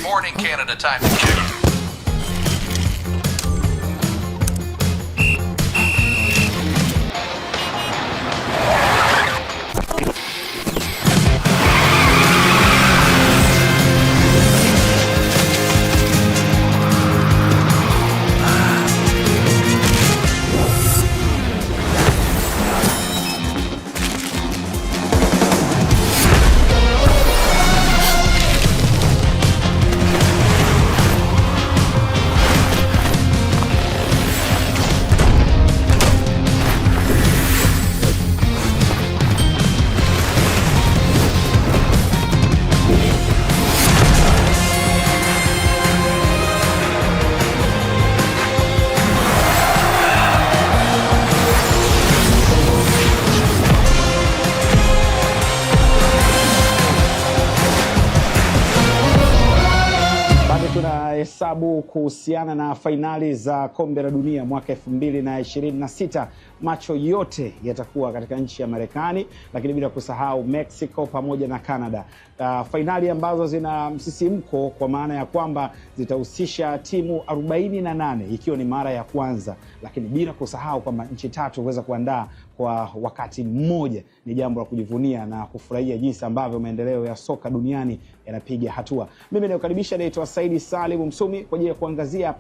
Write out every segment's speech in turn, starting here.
Morning Canada time to check. Hesabu kuhusiana na fainali za kombe la dunia mwaka 2026. Macho yote yatakuwa katika nchi ya Marekani, lakini bila kusahau Mexico pamoja na Canada. Fainali ambazo zina msisimko kwa maana ya kwamba zitahusisha timu 48 ikiwa ni mara ya kwanza, lakini bila kusahau kwamba nchi tatu huweza kuandaa kwa wakati mmoja. Ni jambo la kujivunia na kufurahia jinsi ambavyo maendeleo ya soka duniani yanapiga hatua. Mimi nakukaribisha, naitwa Saidi Salim Msumi kwa ajili ya kuangazia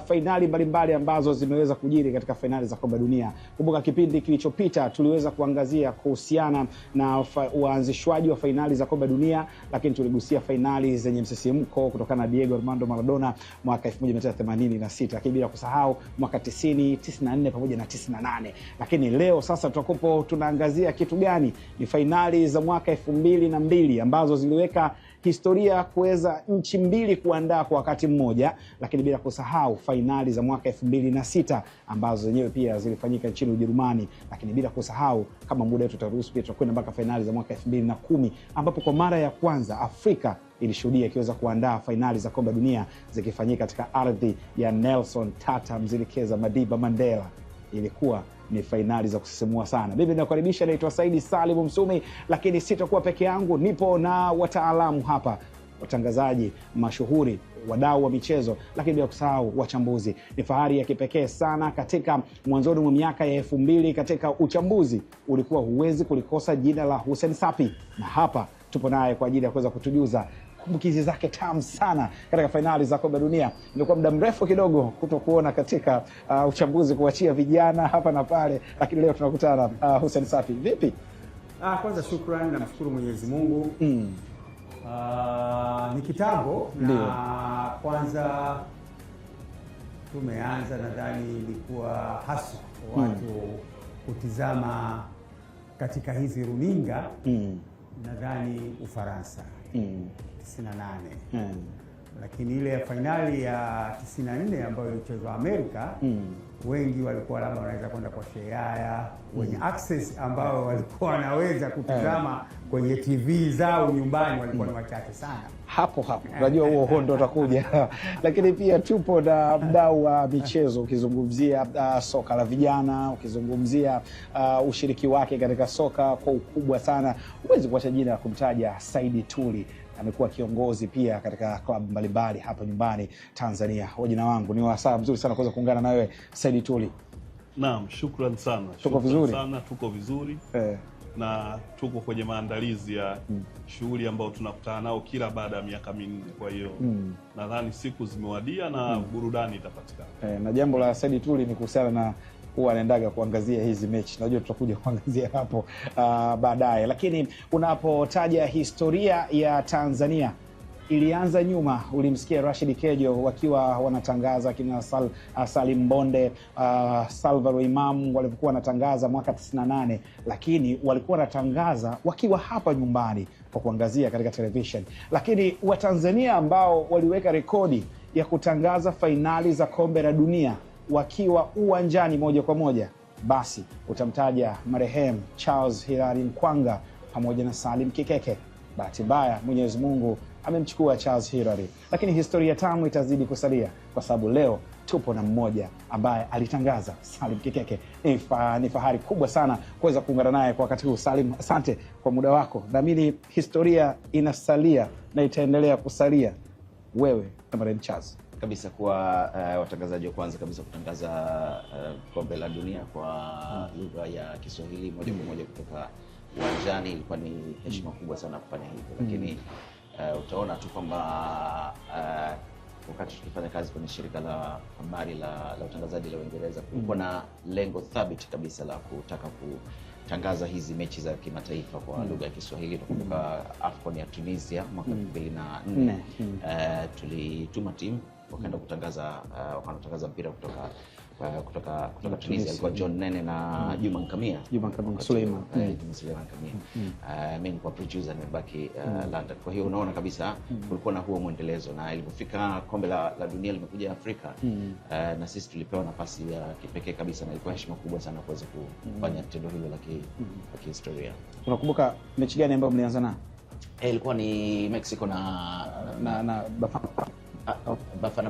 fainali mbalimbali ambazo zimeweza kujiri katika fainali za kombe dunia. Kumbuka kipindi kilichopita tuliweza kuangazia kuhusiana na uanzishwaji wa fainali za kombe dunia, lakini tuligusia fainali zenye msisimko kutokana na Diego Armando Maradona mwaka 1986, lakini bila kusahau mwaka 90, 94 pamoja na 98. Lakini leo sasa tutakopo tunaangazia kitu gani? Ni fainali za mwaka 2002 ambazo ziliweka historia kuweza nchi mbili kuandaa kwa wakati mmoja, lakini bila kusahau fainali za mwaka 2006 ambazo zenyewe pia zilifanyika nchini Ujerumani, lakini bila kusahau kama muda wetu utaruhusu pia tutakwenda mpaka fainali za mwaka 2010 ambapo kwa mara ya kwanza Afrika ilishuhudia ikiweza kuandaa fainali za kombe dunia zikifanyika katika ardhi ya Nelson Tata Mzilekeza Madiba Mandela. Ilikuwa ni fainali za kusisimua sana. Mimi nakukaribisha, naitwa Saidi Salim Msumi, lakini sitakuwa peke yangu, nipo na wataalamu hapa, watangazaji mashuhuri, wadau wa michezo, lakini bila kusahau wachambuzi. Ni fahari ya kipekee sana katika mwanzoni mwa miaka ya 2000 katika uchambuzi ulikuwa huwezi kulikosa jina la Hussein Sapi, na hapa tupo naye kwa ajili ya kuweza kutujuza kumbukizi zake tamu sana katika fainali za kombe dunia. Imekuwa muda mrefu kidogo kutokuona katika uchambuzi, kuachia vijana hapa na pale, lakini leo tunakutana. Hussein Sapi, vipi? Kwanza shukrani, namshukuru Mwenyezi Mungu. Ni kitambo na kwanza tumeanza, nadhani ilikuwa hasa watu kutizama katika hizi runinga, nadhani Ufaransa 98. Lakini ile fainali ya 94 ambayo ilichezwa Amerika, wengi walikuwa labda wanaweza kwenda kwa sheaya, wenye access ambao walikuwa wanaweza kutizama kwenye TV zao nyumbani walikuwa ni wachache sana. Hapo unajua huo hondo utakuja. Lakini pia tupo na mdau wa michezo, ukizungumzia soka la vijana, ukizungumzia ushiriki wake katika soka kwa ukubwa sana, huwezi kuacha jina la kumtaja Saidi Tuli. Amekuwa kiongozi pia katika klabu mbalimbali hapa nyumbani Tanzania. Wajina wangu, ni wasaa mzuri sana kuweza kuungana na wewe Saidi Tuli. Naam, shukrani sana. Tuko vizuri sana, tuko vizuri. Na tuko kwenye maandalizi ya shughuli ambayo tunakutana nao kila baada ya miaka mingi. Kwa hiyo nadhani siku zimewadia na burudani itapatikana. Na jambo la Saidi Tuli ni kuhusiana na huwa anaendaga kuangazia hizi mechi. Najua tutakuja kuangazia hapo baadaye, lakini unapotaja historia ya Tanzania, ilianza nyuma. Ulimsikia Rashid Kejo wakiwa wanatangaza, kina Salim Bonde, Salvador Imam walikuwa wanatangaza mwaka 98, lakini walikuwa wanatangaza wakiwa hapa nyumbani kwa kuangazia katika television. Lakini Watanzania ambao waliweka rekodi ya kutangaza fainali za kombe la dunia wakiwa uwanjani moja kwa moja, basi utamtaja marehemu Charles Hilary Mkwanga pamoja na Salim Kikeke. Bahati mbaya Mwenyezi Mungu amemchukua Charles Hilary, lakini historia tamu itazidi kusalia kwa sababu leo tupo na mmoja ambaye alitangaza, Salim Kikeke. Ni fahari kubwa sana kuweza kuungana naye kwa wakati huu. Salim, asante kwa muda wako. Naamini historia inasalia na itaendelea kusalia. wewe na Marehemu Charles? Kabisa kuwa watangazaji wa kwanza kabisa kutangaza kombe la dunia kwa lugha ya Kiswahili moja kwa moja kutoka uwanjani, ilikuwa ni heshima kubwa sana kufanya hivyo. Lakini utaona tu kwamba wakati tukifanya kazi kwenye shirika la habari la utangazaji la Uingereza, kulikuwa na lengo thabiti kabisa la kutaka kutangaza hizi mechi za kimataifa kwa lugha ya Kiswahili. Tunakumbuka AFCON ya Tunisia mwaka 2004, tulituma timu wakaenda kutangaza mpira kutoka Tunisia. Alikuwa John Nene na Juma Nkamia Suleiman Nkamia. Mimi nilikuwa producer, nimebaki London. Kwa hiyo unaona kabisa kulikuwa na huo mwendelezo, na ilipofika kombe la dunia limekuja Afrika, na sisi tulipewa nafasi ya kipekee kabisa, na ilikuwa heshima kubwa sana kuweza kufanya tendo hilo la kihistoria. Unakumbuka mechi gani ambayo mlianza nayo? Ilikuwa ni Mexico na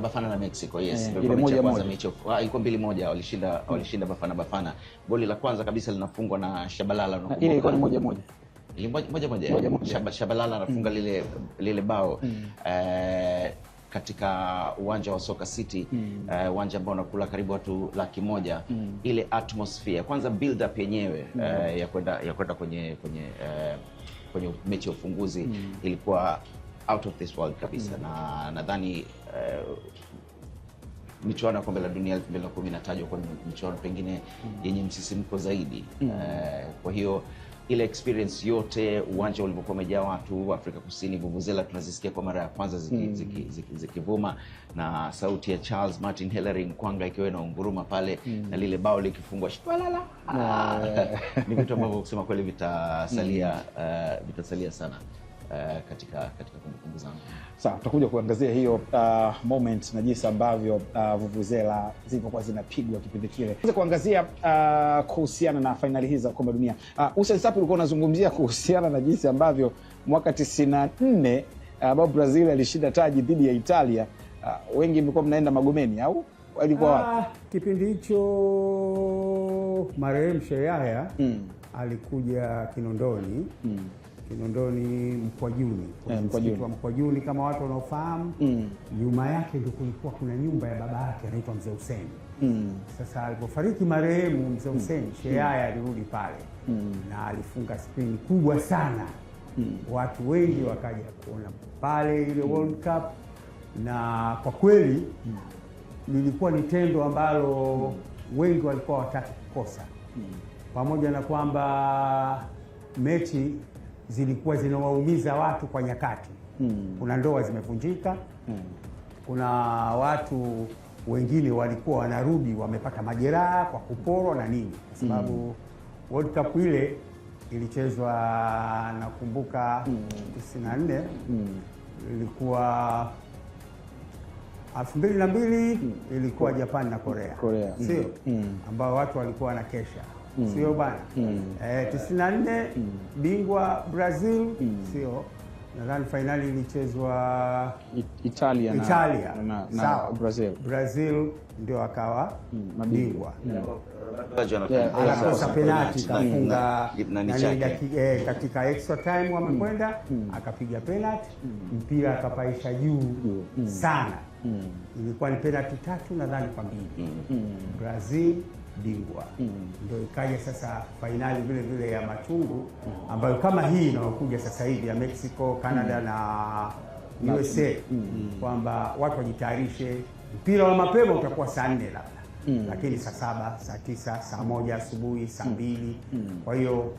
Bafana na Mexico. Yes, ile moja moja. Ilikuwa 2-1, walishinda Bafana. Goli la kwanza kabisa linafungwa na Shabalala, unakumbuka? Ile ilikuwa ni moja. Shabalala anafunga lile bao katika uwanja wa Soka City, uwanja ambao unakula karibu watu 100,000. Ile atmosphere kwanza, build up yenyewe ya kwenda kwenye mechi ya ufunguzi ilikuwa out of this world kabisa. Na nadhani michuano ya kombe la dunia 2010 kwa michuano pengine yenye msisimko zaidi. Kwa hiyo ile experience yote, uwanja ulivyokuwa umejaa watu, Afrika Kusini, vuvuzela tunazisikia kwa mara ya kwanza zikivuma, na sauti ya Charles Martin Hillary Nkwanga ikiwa inaunguruma pale, na lile bao likifungwa shwalala. Ni vitu ambavyo kusema kweli vitasalia sana katika kumbukumbu zangu. Sawa, tutakuja kuangazia hiyo moment na jinsi ambavyo vuvuzela zilikuwa zinapigwa kipindi kile. Tuanze kuangazia kuhusiana na finali hizi za kombe dunia. Hussein Sapi, ulikuwa unazungumzia kuhusiana na jinsi ambavyo mwaka 94 ambao Brazil alishinda taji dhidi ya Italia. Wengi mlikuwa mnaenda Magomeni au walikuwa wapi? Kipindi hicho Marehemu Sheyaya alikuja Kinondoni. Kinondoni Mkwajuni. Msikiti wa Mkwajuni kama watu wanaofahamu. Nyuma yake ndio kulikuwa kuna nyumba ya baba yake anaitwa Mzee Hussein. Sasa alipofariki marehemu Mzee Hussein, Sheyaya alirudi pale na alifunga screen kubwa sana. Watu wengi wakaja kuona pale ile World Cup, na kwa kweli lilikuwa ni tendo ambalo wengi walikuwa wataki kukosa. Pamoja na kwamba mechi zilikuwa zinawaumiza watu kwa nyakati. Kuna ndoa zimevunjika, kuna watu wengine walikuwa wanarudi wamepata majeraha kwa kuporwa na nini, kwa sababu World Cup ile ilichezwa, nakumbuka 94, ilikuwa 2002 ilikuwa Japan na Korea. Sio ambao watu walikuwa wanakesha. Sio bana. 94 bingwa Brazil. Sio, nadhani finali ilichezwa Italia na Brazil ndio akawa mabingwa. Anakosa penalti, kafunga katika extra time wamekwenda, akapiga penalti, mpira akapaisha juu sana. Ilikuwa ni penalti 3 nadhani kwa 2. Brazil bingwa. Ndio ikaja sasa finali vile vile ya machungu, ambayo kama hii inayokuja sasa hivi ya Mexico, Canada na USA, kwamba watu wajitayarishe. Mpira wa mapema utakuwa saa 4 labda, lakini saa 7, saa 9, saa 1 asubuhi, saa 2. Kwa hiyo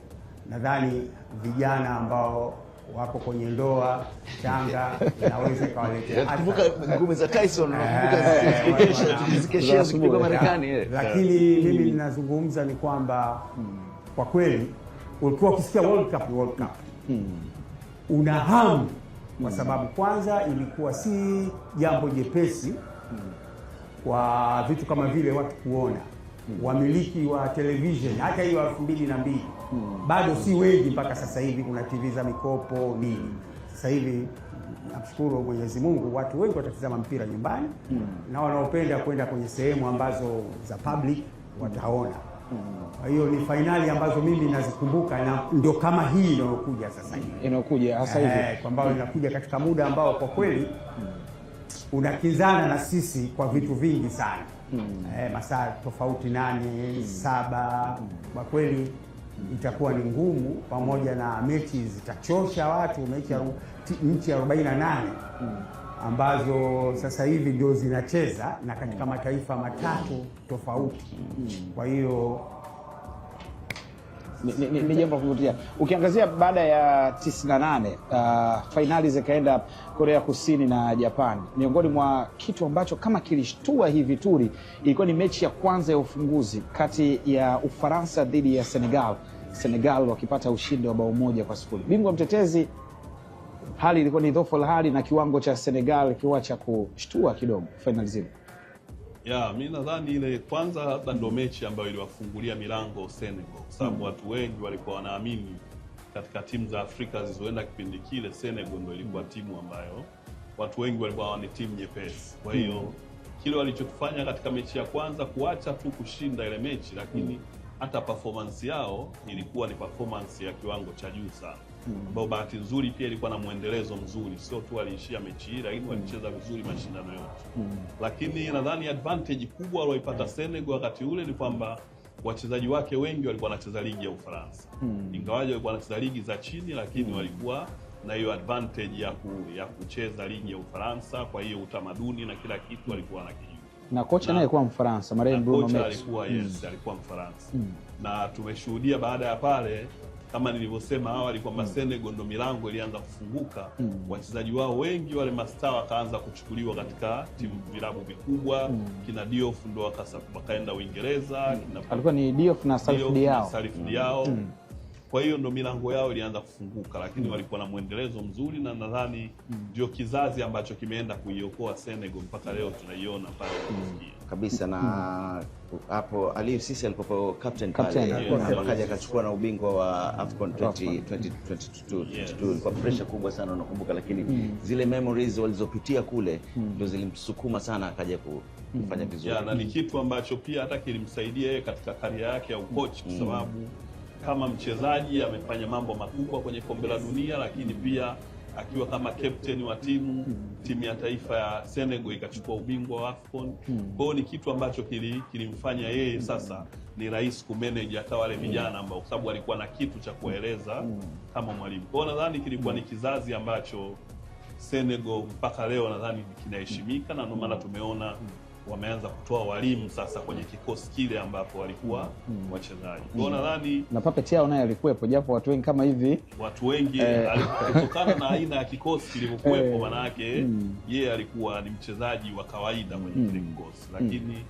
nadhani vijana ambao wako kwenye ndoa changa inaweza kawaletea. Kumbuka ngumi za Tyson, nakumbuka zikesha zikipigwa Marekani. Lakini mimi ninazungumza ni kwamba kwa kweli ulikuwa ukisikia World Cup una hamu, kwa sababu kwanza ilikuwa si jambo jepesi kwa vitu kama vile watu kuona. Wamiliki wa television hata hiyo 2002 bado si wengi mpaka sasa hivi. Kuna TV za mikopo nini. Sasa hivi namshukuru Mwenyezi Mungu, watu wengi watatazama mpira nyumbani, na wanaopenda kwenda kwenye sehemu ambazo za public wataona. Kwa hiyo ni finali ambazo mimi nazikumbuka, na ndio kama hii inayokuja sasa hivi. Inayokuja sasa hivi kwamba inakuja katika muda ambao kwa kweli unakinzana na sisi kwa vitu vingi sana. Masaa tofauti 8, 7, kwa kweli itakuwa ni ngumu, pamoja na mechi zitachosha watu, mechi 48 ambazo sasa hivi ndio zinacheza na katika mataifa matatu tofauti. Kwa hiyo ni jambo la kuvutia. Ukiangazia baada ya 98 fainali zikaenda Korea Kusini na Japan, miongoni mwa kitu ambacho kama kilishtua hivi turi ilikuwa ni mechi ya kwanza ya ufunguzi kati ya Ufaransa dhidi ya Senegal wakipata ushindi wa 1-0. Bingwa mtetezi, hali ilikuwa ni dhofo la hali na kiwango cha Senegal kiwa cha kushtua kidogo fainali zile. Mimi nadhani ile kwanza labda ndio mechi ambayo iliwafungulia milango Senegal, kwa sababu watu wengi walikuwa wanaamini katika timu za Afrika zilizoenda kipindi kile, Senegal ndio ilikuwa timu ambayo watu wengi walikuwa ni timu nyepesi. Kwa hiyo kile walichokifanya katika mechi ya kwanza, kuacha tu kushinda ile mechi, lakini hata performance yao ilikuwa ni performance ya kiwango cha juu sana, ambao bahati nzuri pia ilikuwa na muendelezo mzuri, sio tu waliishia mechi hii, lakini walicheza vizuri mashindano yote. Lakini nadhani advantage kubwa walioipata Senegal wakati ule ni kwamba wachezaji wake wengi walikuwa wanacheza ligi ya Ufaransa. Ingawaje walikuwa wanacheza ligi za chini, lakini walikuwa na hiyo advantage ya kucheza ligi ya Ufaransa. Kwa hiyo utamaduni na kila kitu walikuwa wanakijua. Na kocha naye alikuwa Mfaransa, Martin Bruno Metsu. Alikuwa alikuwa Mfaransa. Na tumeshuhudia baada ya pale, kama nilivyosema awali, kwamba Senegal ndo milango ilianza kufunguka. Wachezaji wao wengi wale mastaa wakaanza kuchukuliwa katika timu vilabu vikubwa. Kina Diouf ndo wakaenda Uingereza, alikuwa ni Diouf na Salif Diao. Kwa hiyo ndo milango yao ilianza kufunguka, lakini walikuwa na muendelezo mzuri, na nadhani ndio kizazi ambacho kimeenda kuiokoa Senegal mpaka leo tunaiona pale kabisa. Na hapo Aliou Cisse alipokuwa captain pale, akaja akachukua na ubingwa wa AFCON 2022. Ilikuwa pressure kubwa sana, unakumbuka, lakini zile memories walizopitia kule ndio zilimsukuma sana akaja kufanya vizuri. Na ni kitu ambacho pia hata kilimsaidia yeye katika karia yake ya ukochi, kwa sababu kama mchezaji amefanya mambo makubwa kwenye kombe la dunia, lakini pia akiwa kama captain wa timu ya taifa ya Senegal ikachukua ubingwa wa AFCON. Kwa hiyo ni kitu ambacho kilimfanya yeye sasa ni rahisi kumanage hata wale vijana ambao, kwa sababu alikuwa na kitu cha kueleza kama mwalimu. Kwa hiyo nadhani kilikuwa ni kizazi ambacho Senegal mpaka leo nadhani kinaheshimika, na ndio maana tumeona wameanza kutoa walimu sasa kwenye kikosi kile ambapo walikuwa wachezaji. Kwa nadhani na Papet yao naye alikuwepo, japo watu wengi kama hivi, watu wengi kutokana na aina ya kikosi kilivyokuwepo, maana yake yeye alikuwa ni mchezaji wa kawaida kwenye kile kikosi, lakini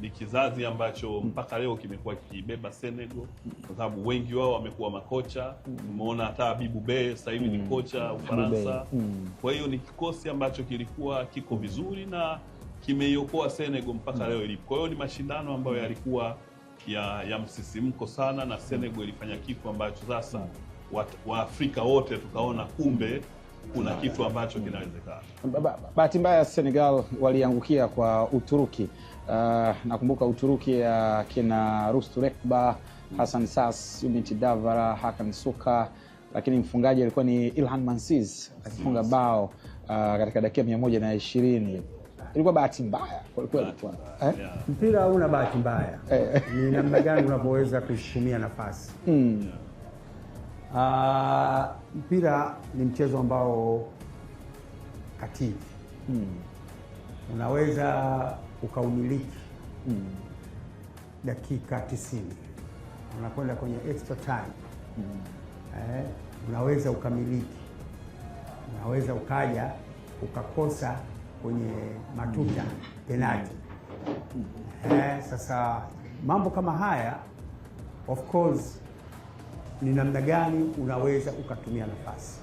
ni kizazi ambacho mpaka leo kimekuwa kikibeba Senegal, kwa sababu wengi wao wamekuwa makocha. Umeona hata Habibou Beye sasa hivi ni kocha Ufaransa. Kwa hiyo ni kikosi ambacho kilikuwa kiko vizuri na kimeiokoa Senegal mpaka leo ilipo. Kwa hiyo ni mashindano ambayo yalikuwa ya msisimko sana, na Senegal ilifanya kitu ambacho sasa Waafrika wote tukaona kumbe kuna kitu ambacho kinawezekana. Bahati mbaya Senegal waliangukia kwa Uturuki. Nakumbuka Uturuki kina Rustu Rekba, Hassan Sass, Ümit Davara, Hakan Suka, lakini mfungaji alikuwa ni Ilhan Mansiz akifunga bao katika dakika 120. Ilikuwa bahati mbaya kwa kweli. Mpira hauna bahati mbaya. Ni namna gani unapoweza kuitumia nafasi. Mpira ni mchezo ambao katili. Unaweza ukaumiliki dakika 90, unakwenda kwenye extra time. Unaweza ukamiliki, unaweza ukaja ukakosa kwenye matuta penalty. Sasa mambo kama haya, of course, ni namna gani unaweza ukatumia nafasi.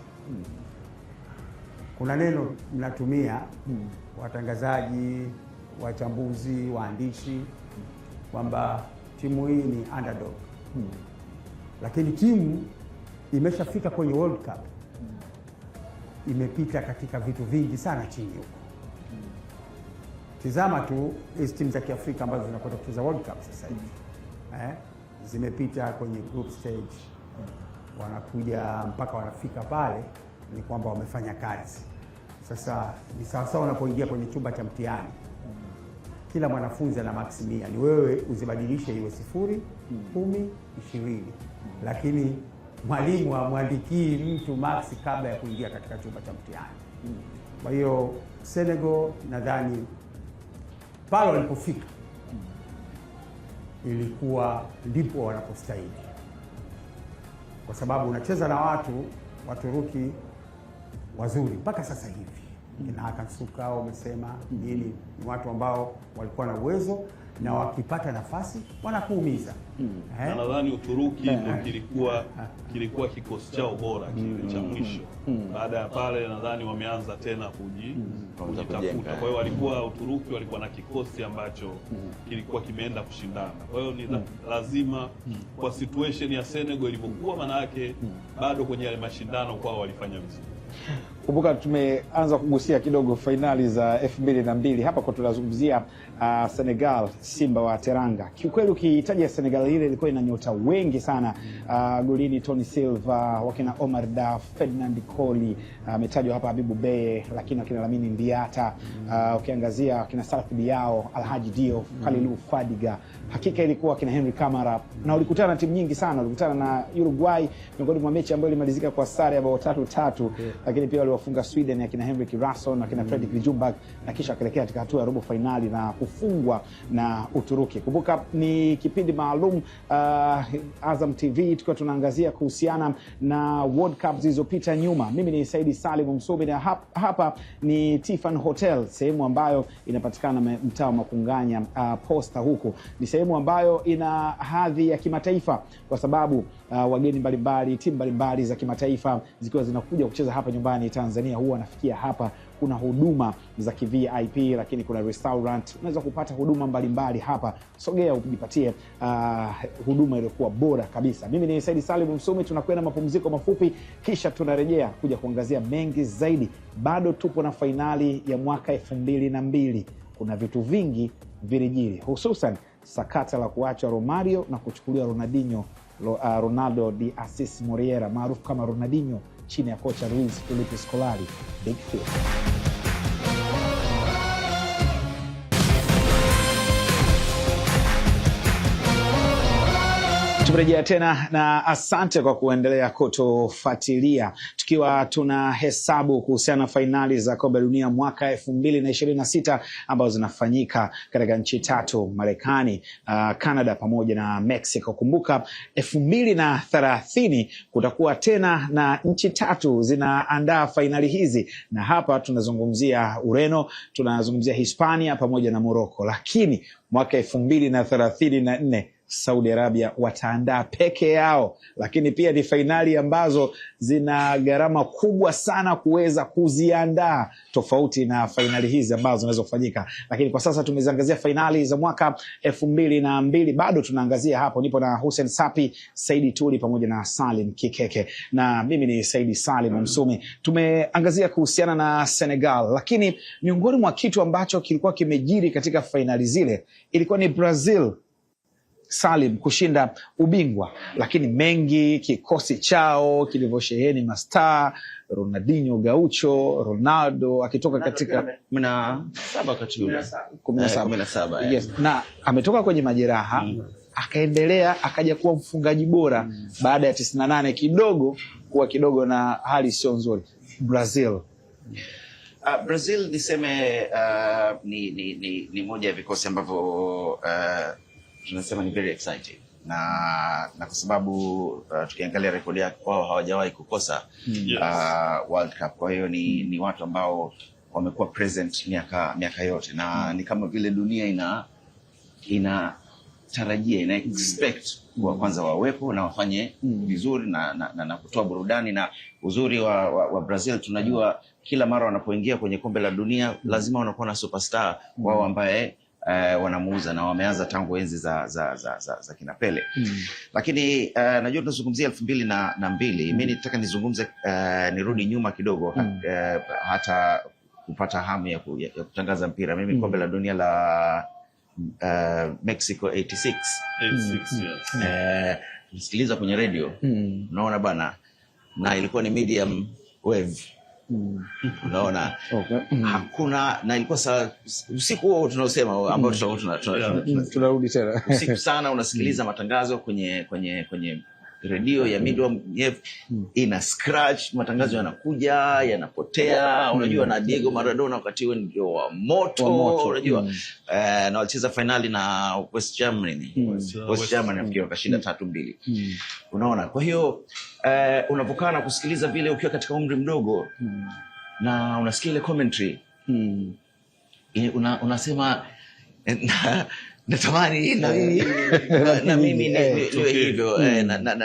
Kuna neno mnatumia watangazaji, wachambuzi, waandishi, kwamba timu hii ni underdog. Lakini timu imeshafika kwenye World Cup, imepita katika vitu vingi sana chini huko. Tizama tu hizi timu za Kiafrika ambazo zinakwenda kucheza World Cup sasa hivi. Zimepita kwenye group stage, wanakuja mpaka wanafika pale, ni kwamba wamefanya kazi. Sasa ni sawasawa unapoingia kwenye chumba cha mtihani, kila mwanafunzi ana maksi 100, ni wewe uzibadilishe iwe 0, 10, 20, lakini mwalimu hamwandikii mtu maksi kabla ya kuingia katika chumba cha mtihani. Kwa hiyo Senegal nadhani pale walipofika ilikuwa ndipo wanapostahili, kwa sababu unacheza na Waturuki wazuri mpaka sasa hivi. Kina Hakan Suka wamesema nini, ni watu ambao walikuwa na uwezo na wakipata nafasi wanakuumiza. Na nadhani Uturuki kilikuwa kikosi chao bora kile cha mwisho. Baada ya pale nadhani wameanza tena kujitafuta. Kwa hiyo Uturuki walikuwa na kikosi ambacho kilikuwa kimeenda kushindana. Kwa hiyo ni lazima kwa situation ya Senegal ilivyokuwa, maana yake bado kwenye yale mashindano kwao walifanya vizuri. Kumbuka tumeanza kugusia kidogo fainali za 2002 hapa kwa tunazungumzia Senegal, Simba wa Teranga. Kiukweli ukihitaji Senegal ile ilikuwa ina nyota wengi sana. Golini Tony Silva, wakina Omar Daf, Ferdinand Koli, ametajwa hapa Habibu Beye, lakini wakina Lamine Ndiata, ukiangazia wakina Salif Diao, Alhaji Diop, Khalilou Fadiga. Hakika ilikuwa kina Henry Camara, na walikutana na timu nyingi sana. Walikutana na Uruguay miongoni mwa mechi ambayo ilimalizika kwa sare ya bao 3-3, lakini pia waliwafunga Sweden ya kina Henrik Larsson na kina Fredrik Ljungberg, na kisha akaelekea katika hatua ya robo finali na kufungwa na Uturuki. Kumbuka ni kipindi maalum Azam TV tukiwa tunaangazia kuhusiana na World Cup zilizopita nyuma. Mimi ni Saidi Salim Msumi na hapa ni Tiffany Hotel, sehemu ambayo inapatikana mtaa wa Makunganya Posta huko. Ni sehemu ambayo ina hadhi ya kimataifa kwa sababu wageni mbalimbali, timu mbalimbali za kimataifa zikiwa zinakuja kucheza hapa nyumbani Tanzania huwa wanafikia hapa. Kuna huduma za VIP, lakini kuna restaurant, unaweza kupata huduma mbalimbali hapa. Sogea ujipatie huduma iliyokuwa bora kabisa. Mimi ni Saidi Salim Msumi, tunakwenda mapumziko mafupi kisha tunarejea kuja kuangazia mengi zaidi. Bado tupo na fainali ya mwaka 2002. Kuna vitu vingi vilijiri, hususan sakata la kuacha Romario na kuchukuliwa Ronaldo de Assis Moriera maarufu kama Ronaldinho chini ya kocha Luis Felipe Scolari. Big Field. Tumerejea tena na asante kwa kuendelea kutufuatilia. Tukiwa tuna hesabu kuhusiana na fainali za kombe la dunia mwaka 2026 ambazo zinafanyika katika nchi 3, Marekani, Canada pamoja na Mexico. Kumbuka 2030 kutakuwa tena na nchi 3 zinaandaa fainali hizi, na hapa tunazungumzia Ureno, tunazungumzia Hispania pamoja na Morocco. Lakini mwaka 2034 Saudi Arabia wataandaa peke yao, lakini pia ni fainali ambazo zina gharama kubwa sana kuweza kuziandaa, tofauti na fainali hizi ambazo zinaweza kufanyika. Lakini kwa sasa tumeziangazia fainali za mwaka 2002, bado tunaangazia hapo. Nipo na Hussein Sapi, Saidi Tuli pamoja na Salim Kikeke, na mimi ni Saidi Salim Msumi. Tumeangazia kuhusiana na Senegal, lakini miongoni mwa kitu ambacho kilikuwa kimejiri katika fainali zile ilikuwa ni Brazil, Salim, kushinda ubingwa. Lakini mengi, kikosi chao kilivyosheheni mastaa, Ronaldinho, Gaucho, Ronaldo akitoka katika 17 yes, na ametoka kwenye majeraha akaendelea akaja kuwa mfungaji bora baada ya 98 kidogo na hali sio nzuri. Brazil niseme ni moja ya vikosi ambavyo tunasema ni very exciting, na kwa sababu tukiangalia rekodi yao wao hawajawahi kukosa World Cup. Kwa hiyo ni watu ambao wamekuwa present miaka yote, na ni kama vile dunia inatarajia ina expect kwa kwanza wawepo na wafanye vizuri na kutoa burudani. Na uzuri wa Brazil, tunajua kila mara wanapoingia kwenye kombe la dunia lazima wanakuwa na superstar wao ambaye wanamuuza, na wameanza tangu enzi za kina Pele. Lakini najua tunazungumzia 2002. Mimi nitaka nizungumze nirudi nyuma kidogo, hata kupata hamu ya kutangaza mpira. Mimi kombe la dunia la Mexico 86 nisikiliza kwenye radio, unaona bana, na ilikuwa ni medium wave Unaona? Hakuna, na ilikuwa usiku huo tunaosema ambao tunarudi tena usiku sana, unasikiliza matangazo kwenye redio ya Midwam ina scratch, matangazo yanakuja yanapotea, unajua, na Diego Maradona wakati huo ndio wa moto, unajua na walicheza finali na West Germany nafikiri wakashinda 3-2. Unaona, kwa hiyo unapokaa na kusikiliza vile ukiwa katika umri mdogo na unasikia ile commentary unasema natamani na mimi niwe hivyo,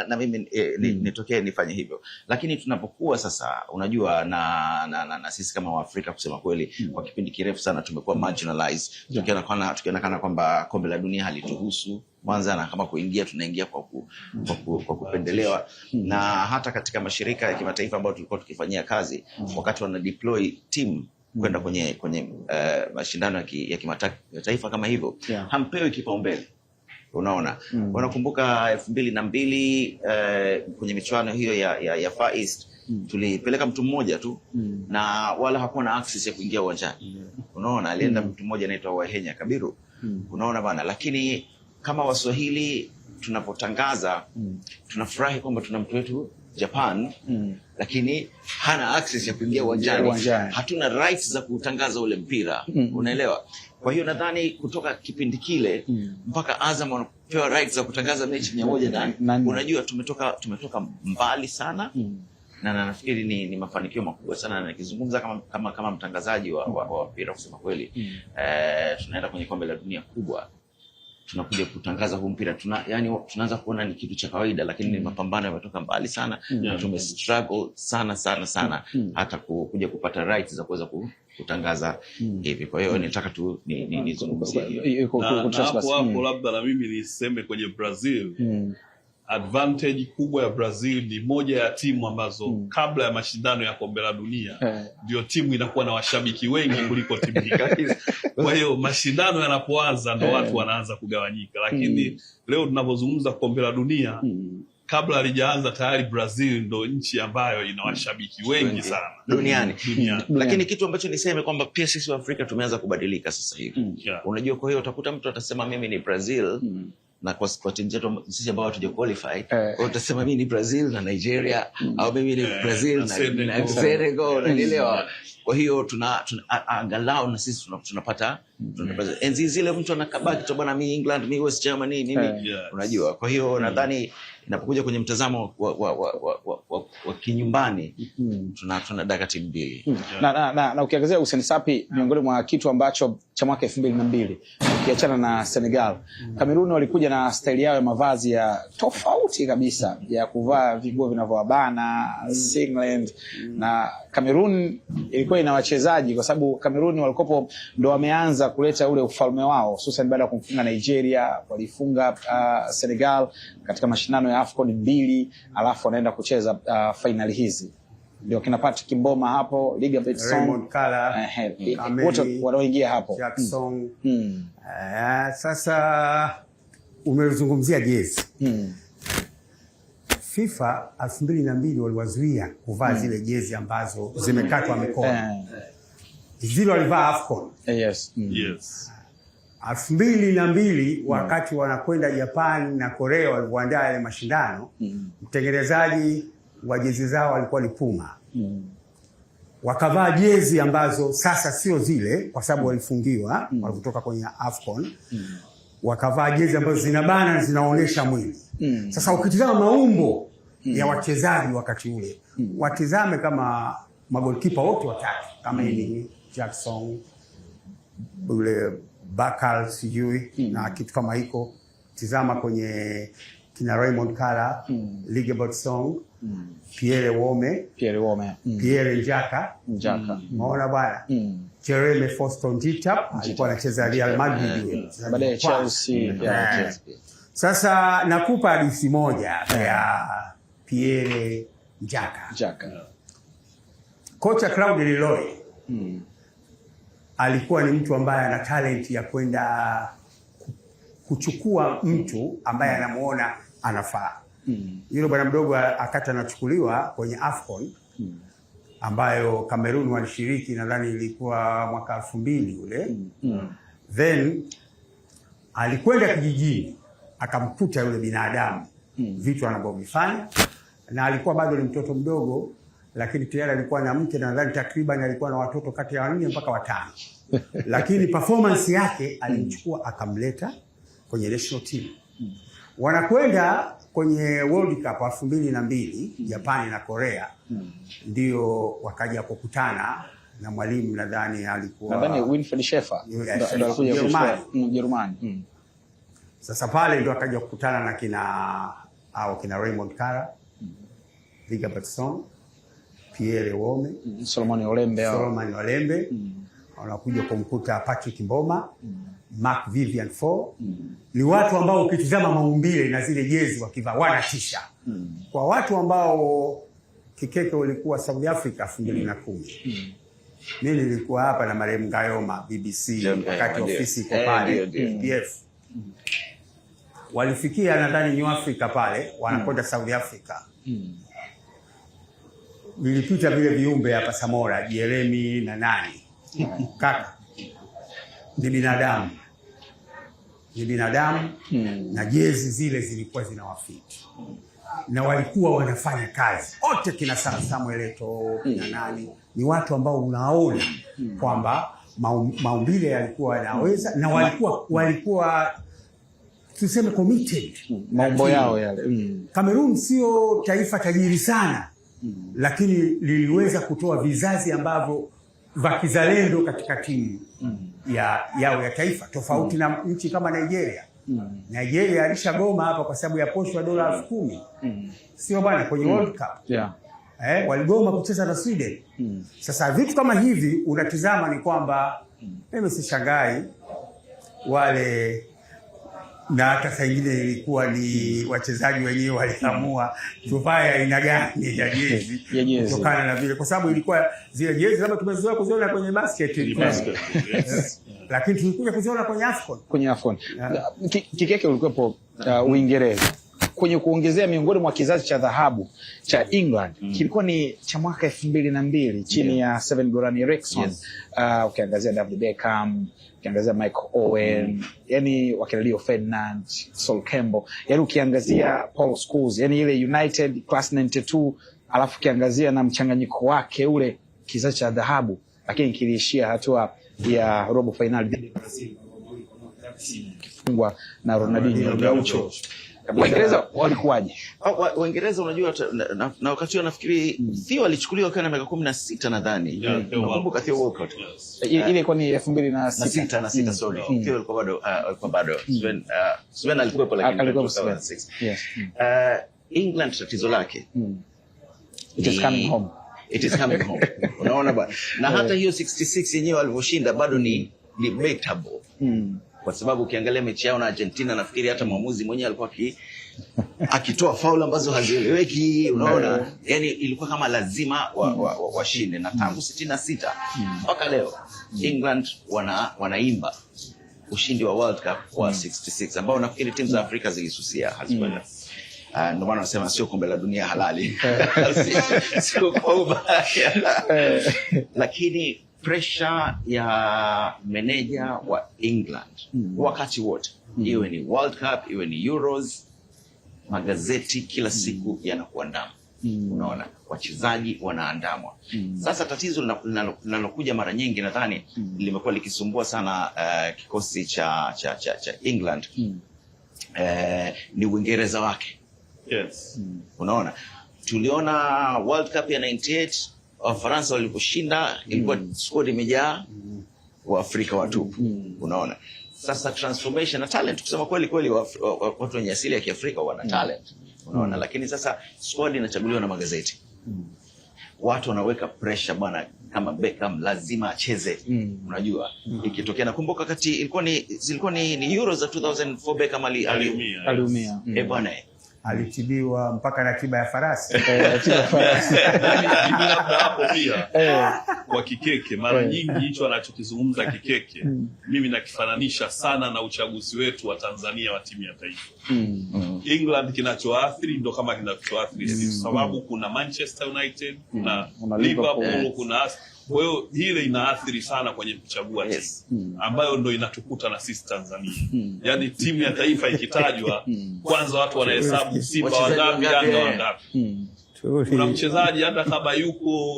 na mimi nitokee nifanye hivyo. Lakini tunapokuwa sasa, unajua, na sisi kama Waafrika kusema kweli kwa kipindi kirefu sana tumekuwa marginalized, tukionekana kwamba kombe la dunia halituhusu. Kwanza na kama kuingia tunaingia kwa kupendelewa, na hata katika mashirika ya kimataifa ambayo tulikuwa tukifanyia kazi, wakati wana deploy team kwenda kwenye mashindano ya kimataifa kama hivyo, hampewi kipaumbele. Unaona, wanakumbuka 2002 kwenye michuano hiyo ya Far East, tulipeleka mtu mmoja tu na wala hakuwa na access ya kuingia uwanjani. Unaona, alienda mtu mmoja anaitwa Wahenya Kabiru. Unaona bana, lakini kama Waswahili tunapotangaza tunafurahi kwamba tuna mtu wetu Japan, lakini hana access ya kuingia uwanjani. Hatuna rights za kutangaza ule mpira. Unaelewa? Kwa hiyo nadhani kutoka kipindi kile mpaka Azam wanapewa rights za kutangaza mechi 100, unajua tumetoka mbali sana. Na nafikiri ni mafanikio makubwa sana, na nikizungumza kama mtangazaji wa mpira kusema kweli, tunaenda kwenye kombe la dunia kubwa, tunakuja kutangaza huu mpira, tunaanza kuona ni kitu cha kawaida, lakini ni mapambano yametoka mbali sana. Tumestruggle sana hata kuja kupata rights za kuweza kutangaza hivi. Kwa hiyo nitaka tu nizungumzie hiyo. Hapo labda na mimi niseme kwenye Brazil, advantage kubwa ya Brazil ni moja ya timu ambazo kabla ya mashindano ya kombe la dunia ndio timu inakuwa na washabiki wengi kuliko timu nyingine. Kwa hiyo mashindano yanapoanza ndo watu wanaanza kugawanyika, lakini leo tunapozungumza kombe la dunia, kabla halijaanza tayari Brazil ndo nchi ambayo ina washabiki wengi sana duniani. Lakini kitu ambacho niseme kwamba pia sisi wa Afrika tumeanza kubadilika sasa hivi. Unajua, kwa hiyo utakuta mtu atasema mimi ni Brazil, na kwa timu zetu sisi ambao hatuja qualify, kwa utasema mimi ni Brazil na Nigeria, au mimi ni Brazil na Senegal, unanielewa? Kwa hiyo angalau na sisi tunapata enzi zile mtu anakabaki tu bwana, mimi England, mimi West Germany, mimi unajua. Kwa hiyo nadhani inapokuja kwenye mtazamo wa kinyumbani, tunadaka timu mbili. Na ukiangazia Hussein Sapi, miongoni mwa kitu ambacho cha mwaka 2002 ukiachana na Senegal, Cameroon walikuja na style yao ya mavazi ya tofauti kabisa, ya kuvaa viguo vinavyowabana, singlet. Na Cameroon ilikuwa ina wachezaji, kwa sababu Cameroon walikopo ndo wameanza kuleta ule ufalme wao, hususan baada ya kumfunga Nigeria. Walifunga Senegal katika mashindano ya AFCON 2, alafu wanaenda kucheza finali hizi. Ndio kina Patrick Mboma hapo, Ligabert Song, Raymond Kala, wote wanaoingia hapo. Jackson. Sasa umezungumzia jezi. FIFA 2002 waliwazuia kuvaa zile jezi ambazo zimekatwa mikono. Zile walivaa AFCON. Yes. 2002 wakati wanakwenda Japan na Korea walivyoandaa yale mashindano, mtengenezaji wa jezi zao alikuwa ni Puma. Wakavaa jezi ambazo sasa sio zile, kwa sababu walifungiwa walipotoka kwenye AFCON. Wakavaa jezi ambazo zinabana na zinaonesha mwili. Sasa ukitizama maumbo ya wachezaji wakati ule, watizame kama magolikipa wote watatu, kama ni Jackson, ule Bakal sijui na kitu kama hiko. Tizama kwenye kina Raymond Kala, Ligabert Song, Pierre Wome, Pierre Njaka. Maona bwana. Jeremy Foston Njita alikuwa anacheza Real Madrid, baadaye Chelsea. Sasa nakupa hadithi moja ya Pierre Njaka. Kocha Claude Leroy alikuwa ni mtu ambaye ana talent ya kwenda kuchukua mtu ambaye anamuona anafaa. Yule bwana mdogo akati anachukuliwa kwenye AFCON, ambayo Cameroon walishiriki, nadhani ilikuwa mwaka 2000 ule. Then alikwenda kijijini akamkuta yule binadamu vitu anavyovifanya, na alikuwa bado ni mtoto mdogo, lakini tayari alikuwa na mke, na nadhani takriban alikuwa na watoto kati ya 4 mpaka 5. Lakini performance yake alimchukua akamleta kwenye national team. Wanakwenda kwenye World Cup 2002 Japani na Korea, ndio wakaja kukutana na mwalimu, nadhani Winfried Schäfer ndio alikuja kutoka Ujerumani. Sasa pale ndio akaja kukutana na kina Raymond Kara, Vigabert Song, Pierre Wome, Solomon Olembe. Wanakuja kumkuta Patrick Mboma, Mark Vivian Foe. Ni watu ambao ukitizama maumbile na zile jezi wakivaa wanatisha. Kwa watu ambao Kikeke ulikuwa South Africa 2010. Mimi nilikuwa hapa na marehemu Ngayoma BBC wakati ofisi iko pale PF. Walifikia nadhani New Africa pale, wanakwenda South Africa. Nilipita vile viumbe hapa Samora, Jeremy na nani. Kaka, ni binadamu na jezi zile zilikuwa zinawafiti, na walikuwa wanafanya kazi wote, kina Samuel Eto'o na nani. Ni watu ambao unaona kwamba maumbile yalikuwa yanaweza, na walikuwa tuseme committed mambo yao yale. Cameroon sio taifa tajiri sana, lakini liliweza kutoa vizazi ambavyo vya kizalendo katika timu yao ya taifa, tofauti na nchi kama Nigeria. Nigeria alishagoma hapa kwa sababu ya posho ya dola 10,000. Sio bwana, kwenye World Cup. Waligoma kucheza na Sweden. Sasa vitu kama hivi unatizama, ni kwamba mimi sishangai wale, na hata saa nyingine ilikuwa ni wachezaji wenyewe waliamua tuvae aina gani ya jezi kutokana na vile, kwa sababu ilikuwa zile jezi labda tumezoea kuziona kwenye basket. Lakini tulikuja kuziona kwenye AFCON. Kikeke ulikuwepo Uingereza kwenye kuongezea miongoni mwa kizazi cha dhahabu cha England kilikuwa ni cha mwaka 2002 chini ya Sven Goran Eriksson. Ukiangazia David Beckham, ukiangazia Michael Owen, yani wakina Leo Ferdinand, Sol Campbell, yani ukiangazia Paul Scholes, yani ile United Class 92, alafu ukiangazia na mchanganyiko wake ule kizazi cha dhahabu, lakini kiliishia hatua ya robo finali kifungwa na Ronaldinho Gaucho. Waingereza walikuwaje? Waingereza unajua na wakati huo nafikiri Theo alichukuliwa kana miaka 16 nadhani. Nakumbuka Theo Walcott. Ile ilikuwa ni 2006 sorry. Theo alikuwa bado Sven alikuwa lakini alikuwa 2006. Yes. England tatizo lake. It is coming home. Unaona bwana. Na hata hiyo 66 yenyewe walivyoshinda bado ni debatable. Kwa sababu ukiangalia mechi yao na Argentina, nafikiri hata mwamuzi mwenyewe alikuwa akitoa faulu ambazo hazieleweki, unaona. Yani ilikuwa kama lazima washinde, na tangu 66 mpaka leo England wanaimba ushindi wa World Cup wa 66 ambao nafikiri timu za Afrika zilisusia hazikwenda. Ndio maana nasema sio kombe la dunia halali. Sio kwa ubaya. Lakini pressure ya meneja wa England wakati wote, iwe ni World Cup, iwe ni Euros, magazeti kila siku yanakuandama. Unaona, wachezaji wanaandamwa. Sasa tatizo linalokuja mara nyingi, nadhani limekuwa likisumbua sana kikosi cha England, ni Uingereza wake. Yes. Unaona, tuliona World Cup ya 98 Wafaransa waliposhinda, ilikuwa squad imejaa wa Afrika watupu. Unaona, sasa transformation na talent, kusema kweli watu wenye asili ya Kiafrika wana talent. Unaona, lakini sasa squad inachaguliwa na magazeti. Watu wanaweka pressure bwana, kama Beckham lazima acheze. Unajua, ikitokea, nakumbuka kati ilikuwa ni Euros za 2004 Beckham aliumia. Bwana, alitibiwa mpaka na tiba ya farasi. Mimi labda hapo pia kwa Kikeke mara nyingi hicho anachokizungumza Kikeke mimi nakifananisha sana na uchaguzi wetu wa Tanzania wa timu ya taifa. England kinachoathiri ndo kama kinachoathiri sisi, sababu kuna Manchester United, kuna Liverpool, kuna kwa hiyo ile inaathiri sana kwenye kuchagua timu ambayo ndo inatukuta na sisi Tanzania. Yaani timu ya taifa ikitajwa kwanza watu wanahesabu Simba wangapi, Yanga wangapi. Kuna mchezaji hata kama yuko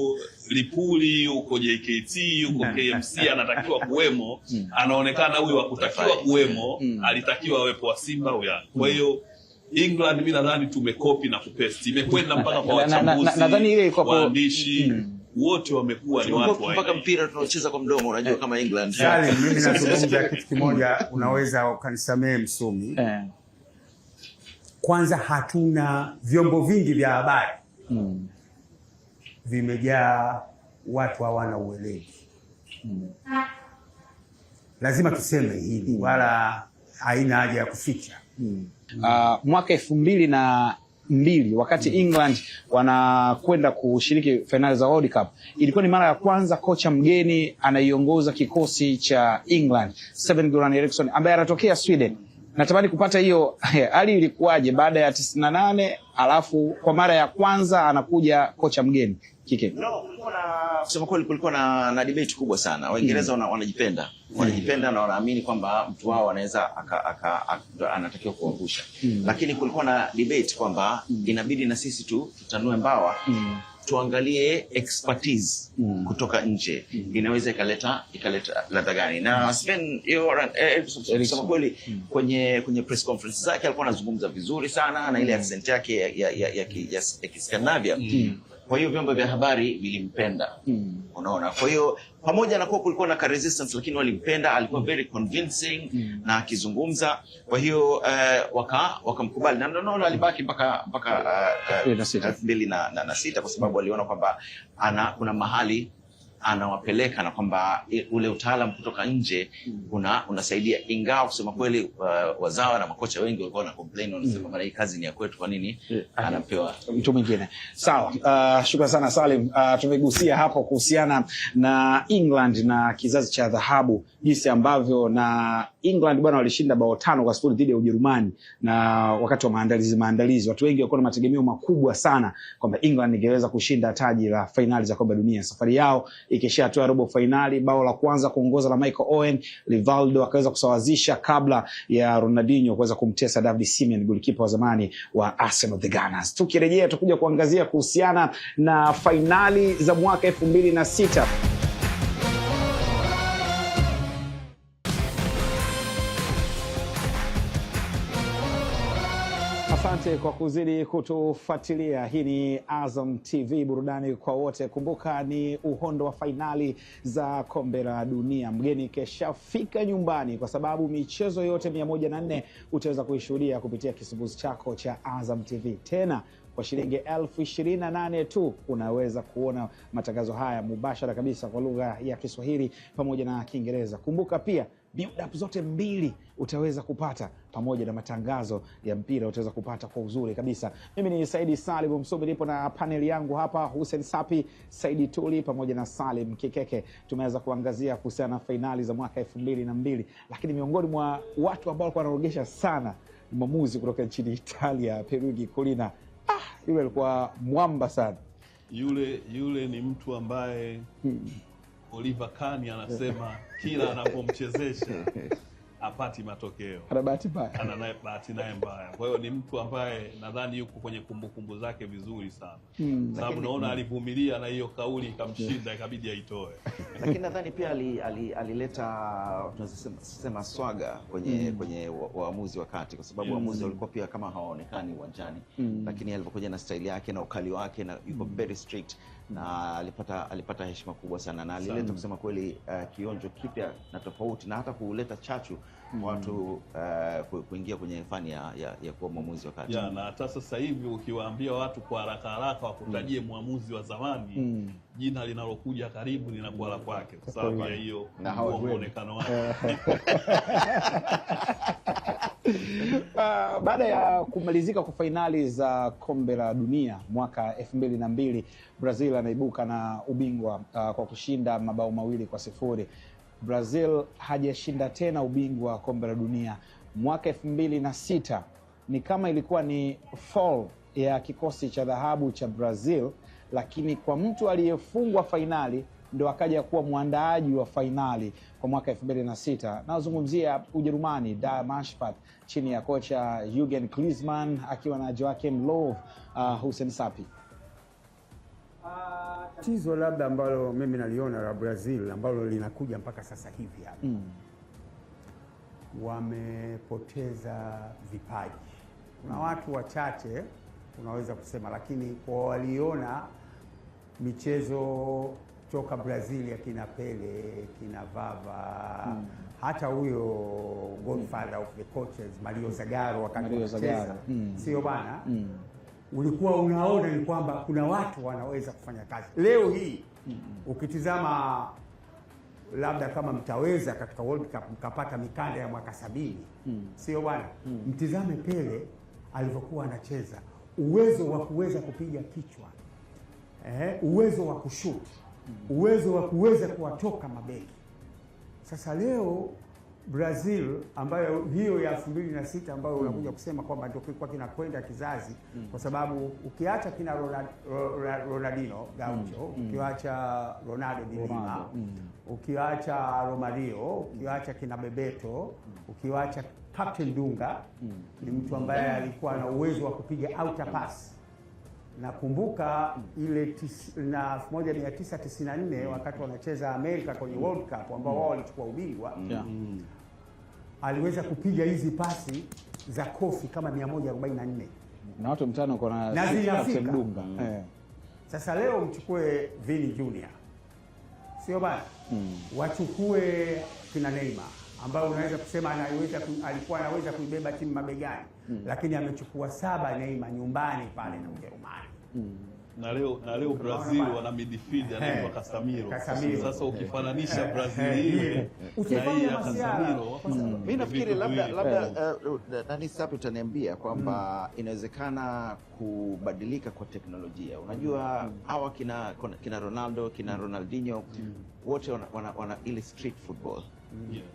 Lipuli, yuko JKT, yuko KMC anatakiwa kuwemo, anaonekana huyu hakutakiwa kuwemo, alitakiwa awepo wa Simba au Yanga. Kwa hiyo England mimi nadhani tumekopi na kupesti. Imekwenda mpaka kwa wachambuzi, nadhani ile iko kwa waandishi wote wamekuwa ni watu wa mpaka mpira tunaocheza kwa mdomo, unajua kama England. Mimi nazungumza kitu kimoja, unaweza ukanisamee Msumi. Kwanza hatuna vyombo vingi vya habari. Vimejaa watu hawana ueledi. Lazima tuseme hili, wala haina haja ya kuficha. Mwaka 2002 wakati England wanakwenda kushiriki finali za World Cup, ilikuwa ni mara ya kwanza kocha mgeni anaiongoza kikosi cha England, Sven-Göran Eriksson, ambaye anatokea Sweden. Natamani kupata hiyo hali ilikuwaje baada ya 98 alafu kwa mara ya kwanza anakuja kocha mgeni Kike. Kusema kweli kulikuwa na debate kubwa sana. Waingereza wanajipenda. Wanajipenda na wanaamini kwamba mtu wao anaweza anatakiwa kuangusha. Lakini kulikuwa na debate kwamba inabidi na sisi tutanue mbawa. Tuangalie expertise kutoka nje inaweza ikaleta ladha gani. Na Sven kusema kweli kwenye press conference zake alikuwa anazungumza vizuri sana na ile accent yake ya Scandinavia. Kwa hiyo vyombo vya habari vilimpenda. Unaona, kwa hiyo pamoja na kuwa kulikuwa na resistance, lakini walimpenda. Alikuwa very convincing na akizungumza. Kwa hiyo wakamkubali na ndio alibaki mpaka 2006 kwa sababu aliona kwamba kuna mahali anawapeleka na kwamba ule utaalamu kutoka nje unasaidia. Ingawa kusema kweli wazawa na makocha wengi walikuwa na complain, wanasema mara hii kazi ni ya kwetu, kwa nini anapewa mtu mwingine? Sawa, shukrani sana Salim. Tumegusia hapo kuhusiana na England na kizazi cha dhahabu, jinsi ambavyo na England bwana walishinda bao 5-0 dhidi ya Ujerumani, na wakati wa maandalizi watu wengi walikuwa na mategemeo makubwa sana kwamba England ingeweza kushinda taji la finali za kombe la dunia. Safari yao ikishatoa robo finali, bao la kwanza kuongoza la Michael Owen, Rivaldo akaweza kusawazisha kabla ya Ronaldinho kuweza kumtesa David Simeon, golikipa wa zamani wa Arsenal the Gunners. Tukirejea tutakuja kuangazia kuhusiana na finali za mwaka 2006. Asante kwa kuzidi kutufuatilia. Hii ni Azam TV, burudani kwa wote. Kumbuka ni uhondo wa fainali za kombe la dunia. Mgeni keshafika nyumbani, kwa sababu michezo yote 104 utaweza kuishuhudia kupitia kisimbuzi chako cha Azam TV. Tena kwa shilingi 28,000 tu unaweza kuona matangazo haya mubashara kabisa kwa lugha ya Kiswahili pamoja na Kiingereza. Kumbuka pia build-up zote mbili utaweza kupata, pamoja na matangazo ya mpira utaweza kupata kwa uzuri kabisa. Mimi ni Saidi Salim Msumi, nipo na panel yangu hapa, Hussein Sapi, Saidi Tuli pamoja na Salim Kikeke. Tumeweza kuangazia kuhusiana na fainali za mwaka 2002, lakini miongoni mwa watu ambao walikuwa wanarogesha sana mwamuzi kutoka nchini Italia, Pierluigi Collina. Yule alikuwa mwamba sana. Yule ni mtu ambaye Oliver Kahn anasema kila anapomchezesha apati matokeo. Ana bahati mbaya. Ana bahati naye mbaya. Kwa hiyo ni mtu ambaye nadhani yuko kwenye kumbukumbu zake vizuri sana. Sababu naona alivumilia na hiyo kauli ikamshinda, ikabidi aitoe. Lakini nadhani pia alileta tunasema swaga kwenye waamuzi wakati, kwa sababu waamuzi walikuwa pia kama hawaonekani uwanjani. Lakini alipokuja na style yake na ukali wake na yuko very strict, na alipata heshima kubwa sana, na alileta kusema kweli kionjo kipya na tofauti, na hata kuleta chachu watu kuingia kwenye fani ya kuwa mwamuzi wakati. Na hata sasa hivi ukiwaambia watu kwa haraka wakutajie mwamuzi wa zamani, jina linalokuja karibu linakuwa la kwake kwa sababu ya hiyo muonekano wake. Baada ya kumalizika kwa fainali za kombe la dunia mwaka 2002, Brazil anaibuka na ubingwa kwa kushinda mabao 2-0. Brazil hajashinda tena ubingwa wa kombe la dunia. Mwaka 2006 ni kama ilikuwa ni fall ya kikosi cha dhahabu cha Brazil, lakini kwa mtu aliyefungwa fainali ndo akaja kuwa mwandaaji wa fainali kwa mwaka 2006. Nazungumzia Ujerumani, Darmstadt chini ya kocha Jurgen Klinsmann akiwa na Joachim Löw, Hussein Sapi. Tatizo labda ambalo mimi naliona la Brazil ambalo linakuja mpaka sasa hivi hapa, wamepoteza vipaji. Kuna watu wachache unaweza kusema, lakini kwa waliona michezo toka Brazil ya kina Pele, kina Vava, hata huyo godfather of the coaches Mario Zagallo wakati anacheza, sio bana, ulikuwa unaona ni kwamba kuna watu wanaweza kufanya kazi. Leo hii ukitizama, labda kama mtaweza katika World Cup mkapata mikanda ya mwaka 70, sio bwana, mtizame Pele alivyokuwa anacheza, uwezo wa kuweza kupiga kichwa, uwezo wa kushoot, uwezo wa kuweza kuwatoka mabeki. Sasa leo Brazil ambayo hiyo ya 2006 ambayo unakuja kusema kwamba ndio kilikuwa kinakwenda kizazi, kwa sababu ukiacha kina Ronaldinho Gaucho, ukiacha Ronaldo de Lima, ukiacha Romario, ukiacha kina Bebeto, ukiacha Captain Dunga, ni mtu ambaye alikuwa na uwezo wa kupiga outer pass. Nakumbuka ile na 1994 wakati wanacheza Amerika kwenye World Cup ambao wao walichukua ubingwa, aliweza kupiga hizi pasi za kofi kama 144 na watu mtano kwa na zinafika Dunga. Sasa leo mchukue Vini Junior, sio bana, wachukue kina Neymar ambao unaweza kusema alikuwa anaweza kuibeba timu mabegani, lakini amechukua 7 Neymar nyumbani pale na Ujerumani. Na leo Brazil wana midfield anaitwa Casemiro. Sasa ukifananisha Brazil ile na hii ya Casemiro, mimi nafikiri labda nani Sapi utaniambia kwamba inawezekana kubadilika kwa teknolojia. Unajua hawa kina Ronaldo, kina Ronaldinho, wote wana ile street football.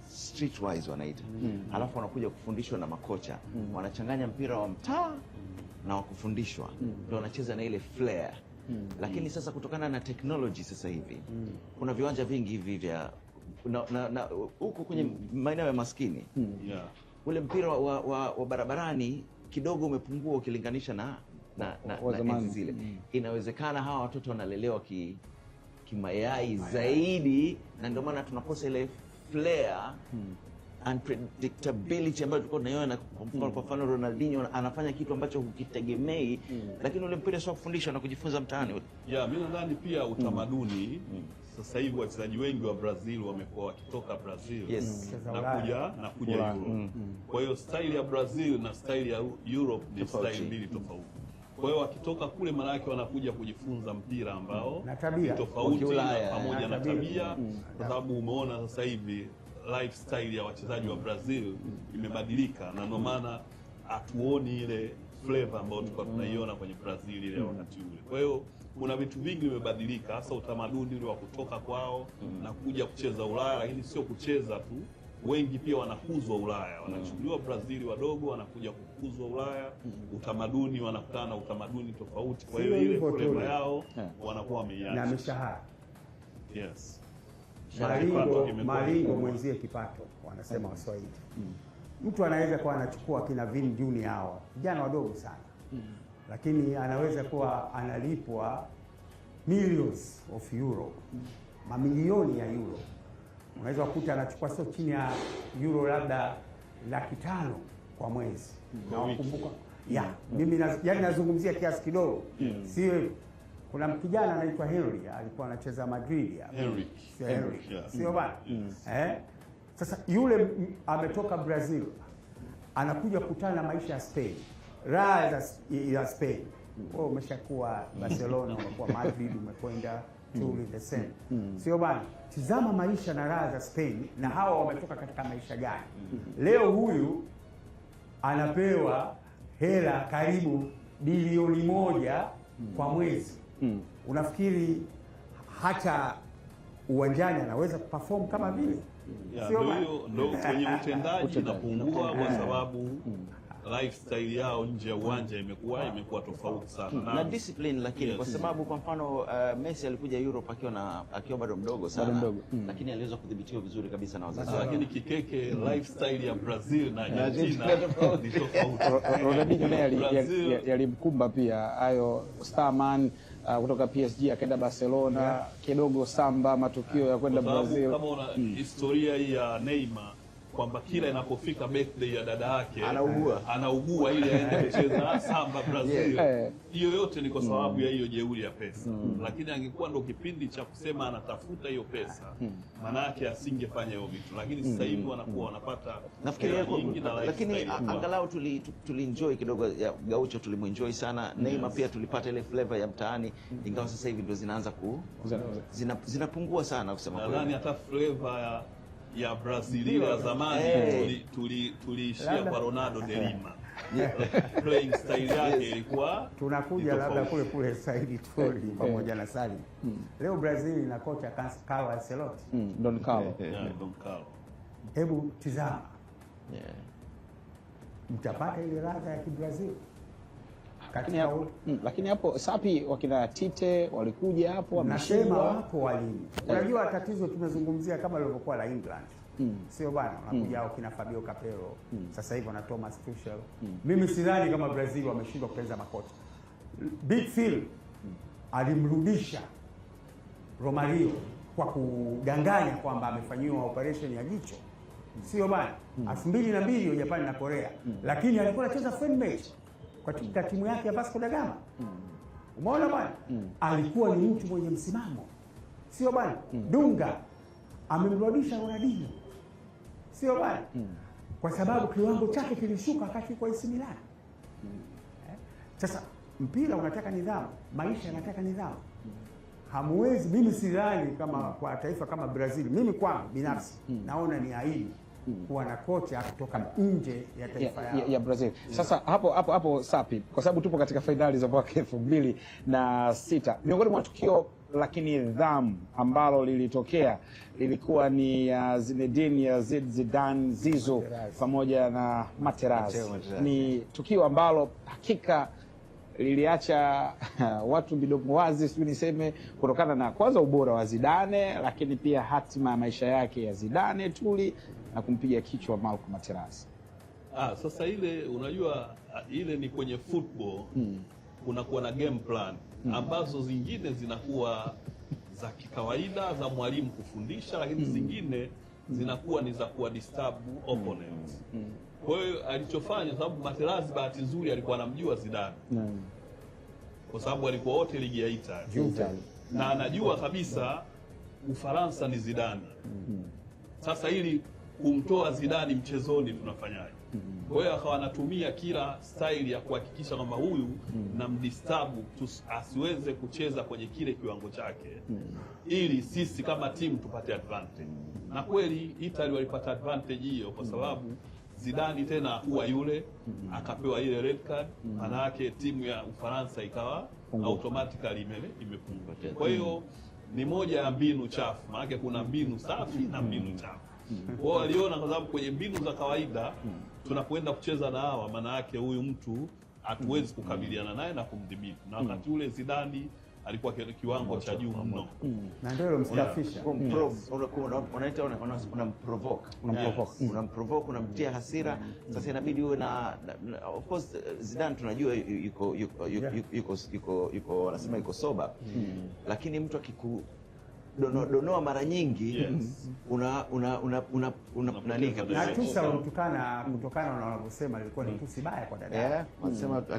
Streetwise wanaita. Alafu wanakuja kufundishwa na makocha. Wanachanganya mpira wa mtaa na wakufundishwa, ndio wanacheza na ile flair. Lakini sasa kutokana na technology sasa hivi kuna viwanja vingi hivi vya huko kwenye maeneo ya maskini, ule mpira wa barabarani kidogo umepungua ukilinganisha na enzi zile. Inawezekana hawa watoto wanalelewa kimayai zaidi, na ndio maana tunakosa ile flair unpredictability ambayo tulikuwa tunaiona. Kwa mfano Ronaldinho anafanya kitu ambacho hukitegemei, lakini ule mpira sio kufundisha na kujifunza mtaani. Mimi nadhani pia utamaduni sasa hivi wachezaji wengi wa Brazil wamekuwa wakitoka Brazil na kuja Europe. Kwa hiyo style ya Brazil na style ya Europe ni style mbili tofauti. Kwa hiyo wakitoka kule maana yake wanakuja kujifunza mpira ambao ni tofauti pamoja na tabia, kwa sababu umeona sasa hivi lifestyle ya wachezaji wa Brazil imebadilika, na ndio maana hatuoni ile flavor ambayo tulikuwa tunaiona kwenye Brazil ile wakati ule. Kwa hiyo kuna vitu vingi vimebadilika, hasa utamaduni ule wa kutoka kwao na kuja kucheza Ulaya. Lakini sio kucheza tu, wengi pia wanakuzwa Ulaya, wanachukuliwa Brazil wadogo wanakuja kukuzwa Ulaya. Utamaduni, wanakutana na utamaduni tofauti, kwa hiyo ile flavor yao wanakuwa wameiacha na mishahara. Malingo mwenzie kipato, wanasema Waswahili. Mtu anaweza kuwa anachukua kina Vini Junior, hao vijana wadogo sana, lakini anaweza kuwa analipwa millions of euro, mamilioni ya euro. Unaweza kukuta anachukua sio chini ya euro labda 500,000 kwa mwezi. Na wakumbuka mimi nazungumzia kiasi kidogo, sio. Kuna kijana anaitwa Henry, alikuwa anacheza Madrid Henry. Sio bana? Sasa yule ametoka Brazil, anakuja kukutana na maisha ya Spain, raha ya Spain. Wewe umeshakuwa Barcelona, umekuwa Madrid, umekwenda truly the same. Sio bana, tizama maisha na raha za Spain na hawa wametoka katika maisha gani. Leo huyu anapewa hela karibu bilioni 1 kwa mwezi. Unafikiri hata uwanjani anaweza kuperform kama vile? Ndio kwenye utendaji inapungua kwa sababu lifestyle yao nje ya uwanja imekuwa tofauti sana na discipline, lakini kwa sababu kwa mfano Messi alikuja Europe akiwa bado mdogo sana, lakini aliweza kudhibitiwa vizuri kabisa na wazazi wake. Lakini kikeke lifestyle ya Brazil na Argentina ni tofauti. Ronaldinho naye yalimkumba pia hayo starman kutoka PSG akaenda Barcelona, kidogo samba matukio ya kwenda Brazil. Kama una historia hii ya Neymar kwamba kila inapofika birthday ya dada yake anaugua ili aende kucheza samba Brazil. Hiyo yote ni kwa sababu ya hiyo jeuri ya pesa. Lakini angekuwa ndo kipindi cha kusema anatafuta hiyo pesa, maana yake asingefanya hiyo vitu. Lakini sasa hivi wanakuwa wanapata nafikiri nyingi na lakini angalau tulienjoy kidogo ya Gaucho, tulimuenjoy sana. Neymar pia tulipata ile flavor ya mtaani, ingawa sasa hivi ndio zinaanza zinapungua sana kusema kweli. Nadhani hata flavor ya Brazil ya zamani tuliishia kwa Ronaldo de Lima. Playing style yake ilikuwa tunakuja labda kule Saidi Toli pamoja na Salim. Leo Brazil ina kocha Carlo Ancelotti. Don Carlo. Don Carlo. Hebu tizama. Mtapata ile ladha ya Kibrazil. Lakini hapo Sapi wakina Tite walikuja hapo nasema wapo walimu. Unajua tatizo tumezungumzia kama lilivyokuwa la England. Sio bwana, wanakuja hao kina Fabio Capello. Sasa hivi wana Thomas Tuchel. Mimi sidhani kama Brazil wameshindwa kutengeneza makocha. Big Phil alimrudisha Romario kwa kudanganya kwamba amefanyiwa operation ya jicho. Sio bwana, 2002 Japani na Korea. Lakini alikuwa anacheza friend match katika timu yake ya Vasco da Gama. Umeona bwana? Alikuwa ni mtu mwenye msimamo. Sio bwana? Dunga amemrudisha Ronaldinho. Sio bwana? Kwa sababu kiwango chake kilishuka wakati kwa AC Milan. Sasa mpira unataka nidhamu, maisha yanataka nidhamu. Hamwezi, mimi sidhani kama kwa taifa kama Brazil, mimi kwangu binafsi naona ni aibu kuwa na kocha kutoka nje ya taifa ya Brazil. Sasa hapo Sapi, kwa sababu tupo katika fainali za mwaka 2006, miongoni mwa tukio lakini nidhamu ambalo lilitokea lilikuwa ni Zinedine Zidane Zizou pamoja na Materazzi. Ni tukio ambalo hakika liliacha watu midomo wazi, sio niseme, kutokana na kwanza ubora wa Zidane, lakini pia hatima ya maisha yake ya Zidane tuli na kumpiga kichwa Marco Materazzi. Sasa ile unajua ile ni kwenye football kunakuwa na game plan ambazo zingine zinakuwa za kikawaida za mwalimu kufundisha, lakini zingine zinakuwa ni za kuwa disturb opponents. Kwa hiyo alichofanya, sababu Materazzi bahati nzuri alikuwa anamjua Zidane. Kwa sababu alikuwa wote ligi ya Italy. Na anajua kabisa Ufaransa ni Zidane. Sasa ili kumtoa Zidane mchezoni tunafanyaje? Kwa hiyo akawa anatumia kila style ya kuhakikisha kwamba huyu na mdisturb asiweze kucheza kwenye kile kiwango chake, ili sisi kama timu tupate advantage. Na kweli Italy walipata advantage hiyo kwa sababu Zidane tena hakuwa yule, akapewa ile red card, maana yake timu ya Ufaransa ikawa automatically imepungua. Kwa hiyo ni moja ya mbinu chafu, maana yake kuna mbinu safi na mbinu chafu. Kwa waliona kwa sababu kwenye mbinu za kawaida tunapoenda kucheza na hawa, maana yake huyu mtu hatuwezi kukabiliana naye na kumdhibiti. Na wakati ule Zidane alikuwa kiwango cha juu mno. Na ndio mstafisha. Unamprovoke, unamtia hasira. Sasa inabidi uwe na of course Zidane tunajua yuko wanasema yuko soba. Lakini mtu donoa mara nyingi nani kabisa. Na tusa kutokana na wanavyosema ilikuwa ni tusi baya kwa dada.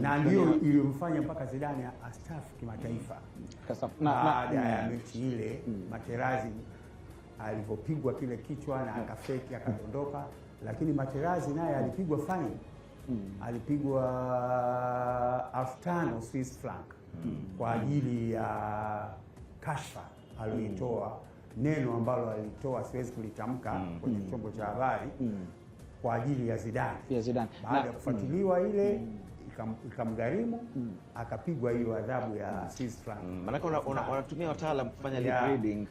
Na ndio iliyomfanya mpaka Zidane astaafu kimataifa. Baada ya mechi ile Materazzi alivyopigwa kile kichwa na akafeki akadondoka, lakini Materazzi naye alipigwa fine. Alipigwa 5,000 Swiss franc kwa ajili ya kashfa alitoa neno ambalo alitoa siwezi kulitamka kwenye chombo cha habari kwa ajili ya Zidane. Baada ya kufuatiliwa ile ikamgharimu akapigwa hiyo adhabu ya Swiss franc. Maana wanatumia wataalamu kufanya lip reading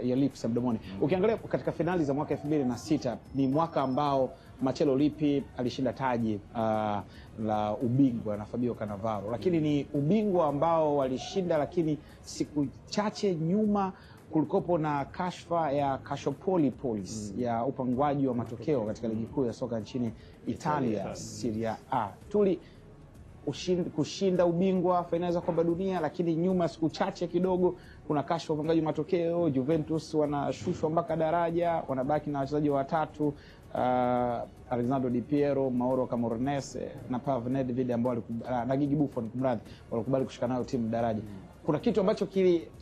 ya lips mdomoni. Ukiangalia katika finali za mwaka 2006 ni mwaka ambao Marcello Lippi alishinda taji la ubingwa na Fabio Cannavaro, lakini ni ubingwa ambao walishinda, lakini siku chache nyuma kulikopo na kashfa ya Calciopoli Police ya upangwaji wa matokeo katika ligi kuu ya soka nchini Italia, Serie A. Kushinda ubingwa fainali za kombe dunia, lakini nyuma siku chache kidogo kuna kashfa ya upangaji wa matokeo. Juventus wanashushwa mpaka daraja, wanabaki na wachezaji watatu, Alessandro Di Piero, Mauro Camoranesi na Pavel Nedved ambao na Gigi Buffon walikubali kushika nayo timu daraja. Kuna kitu ambacho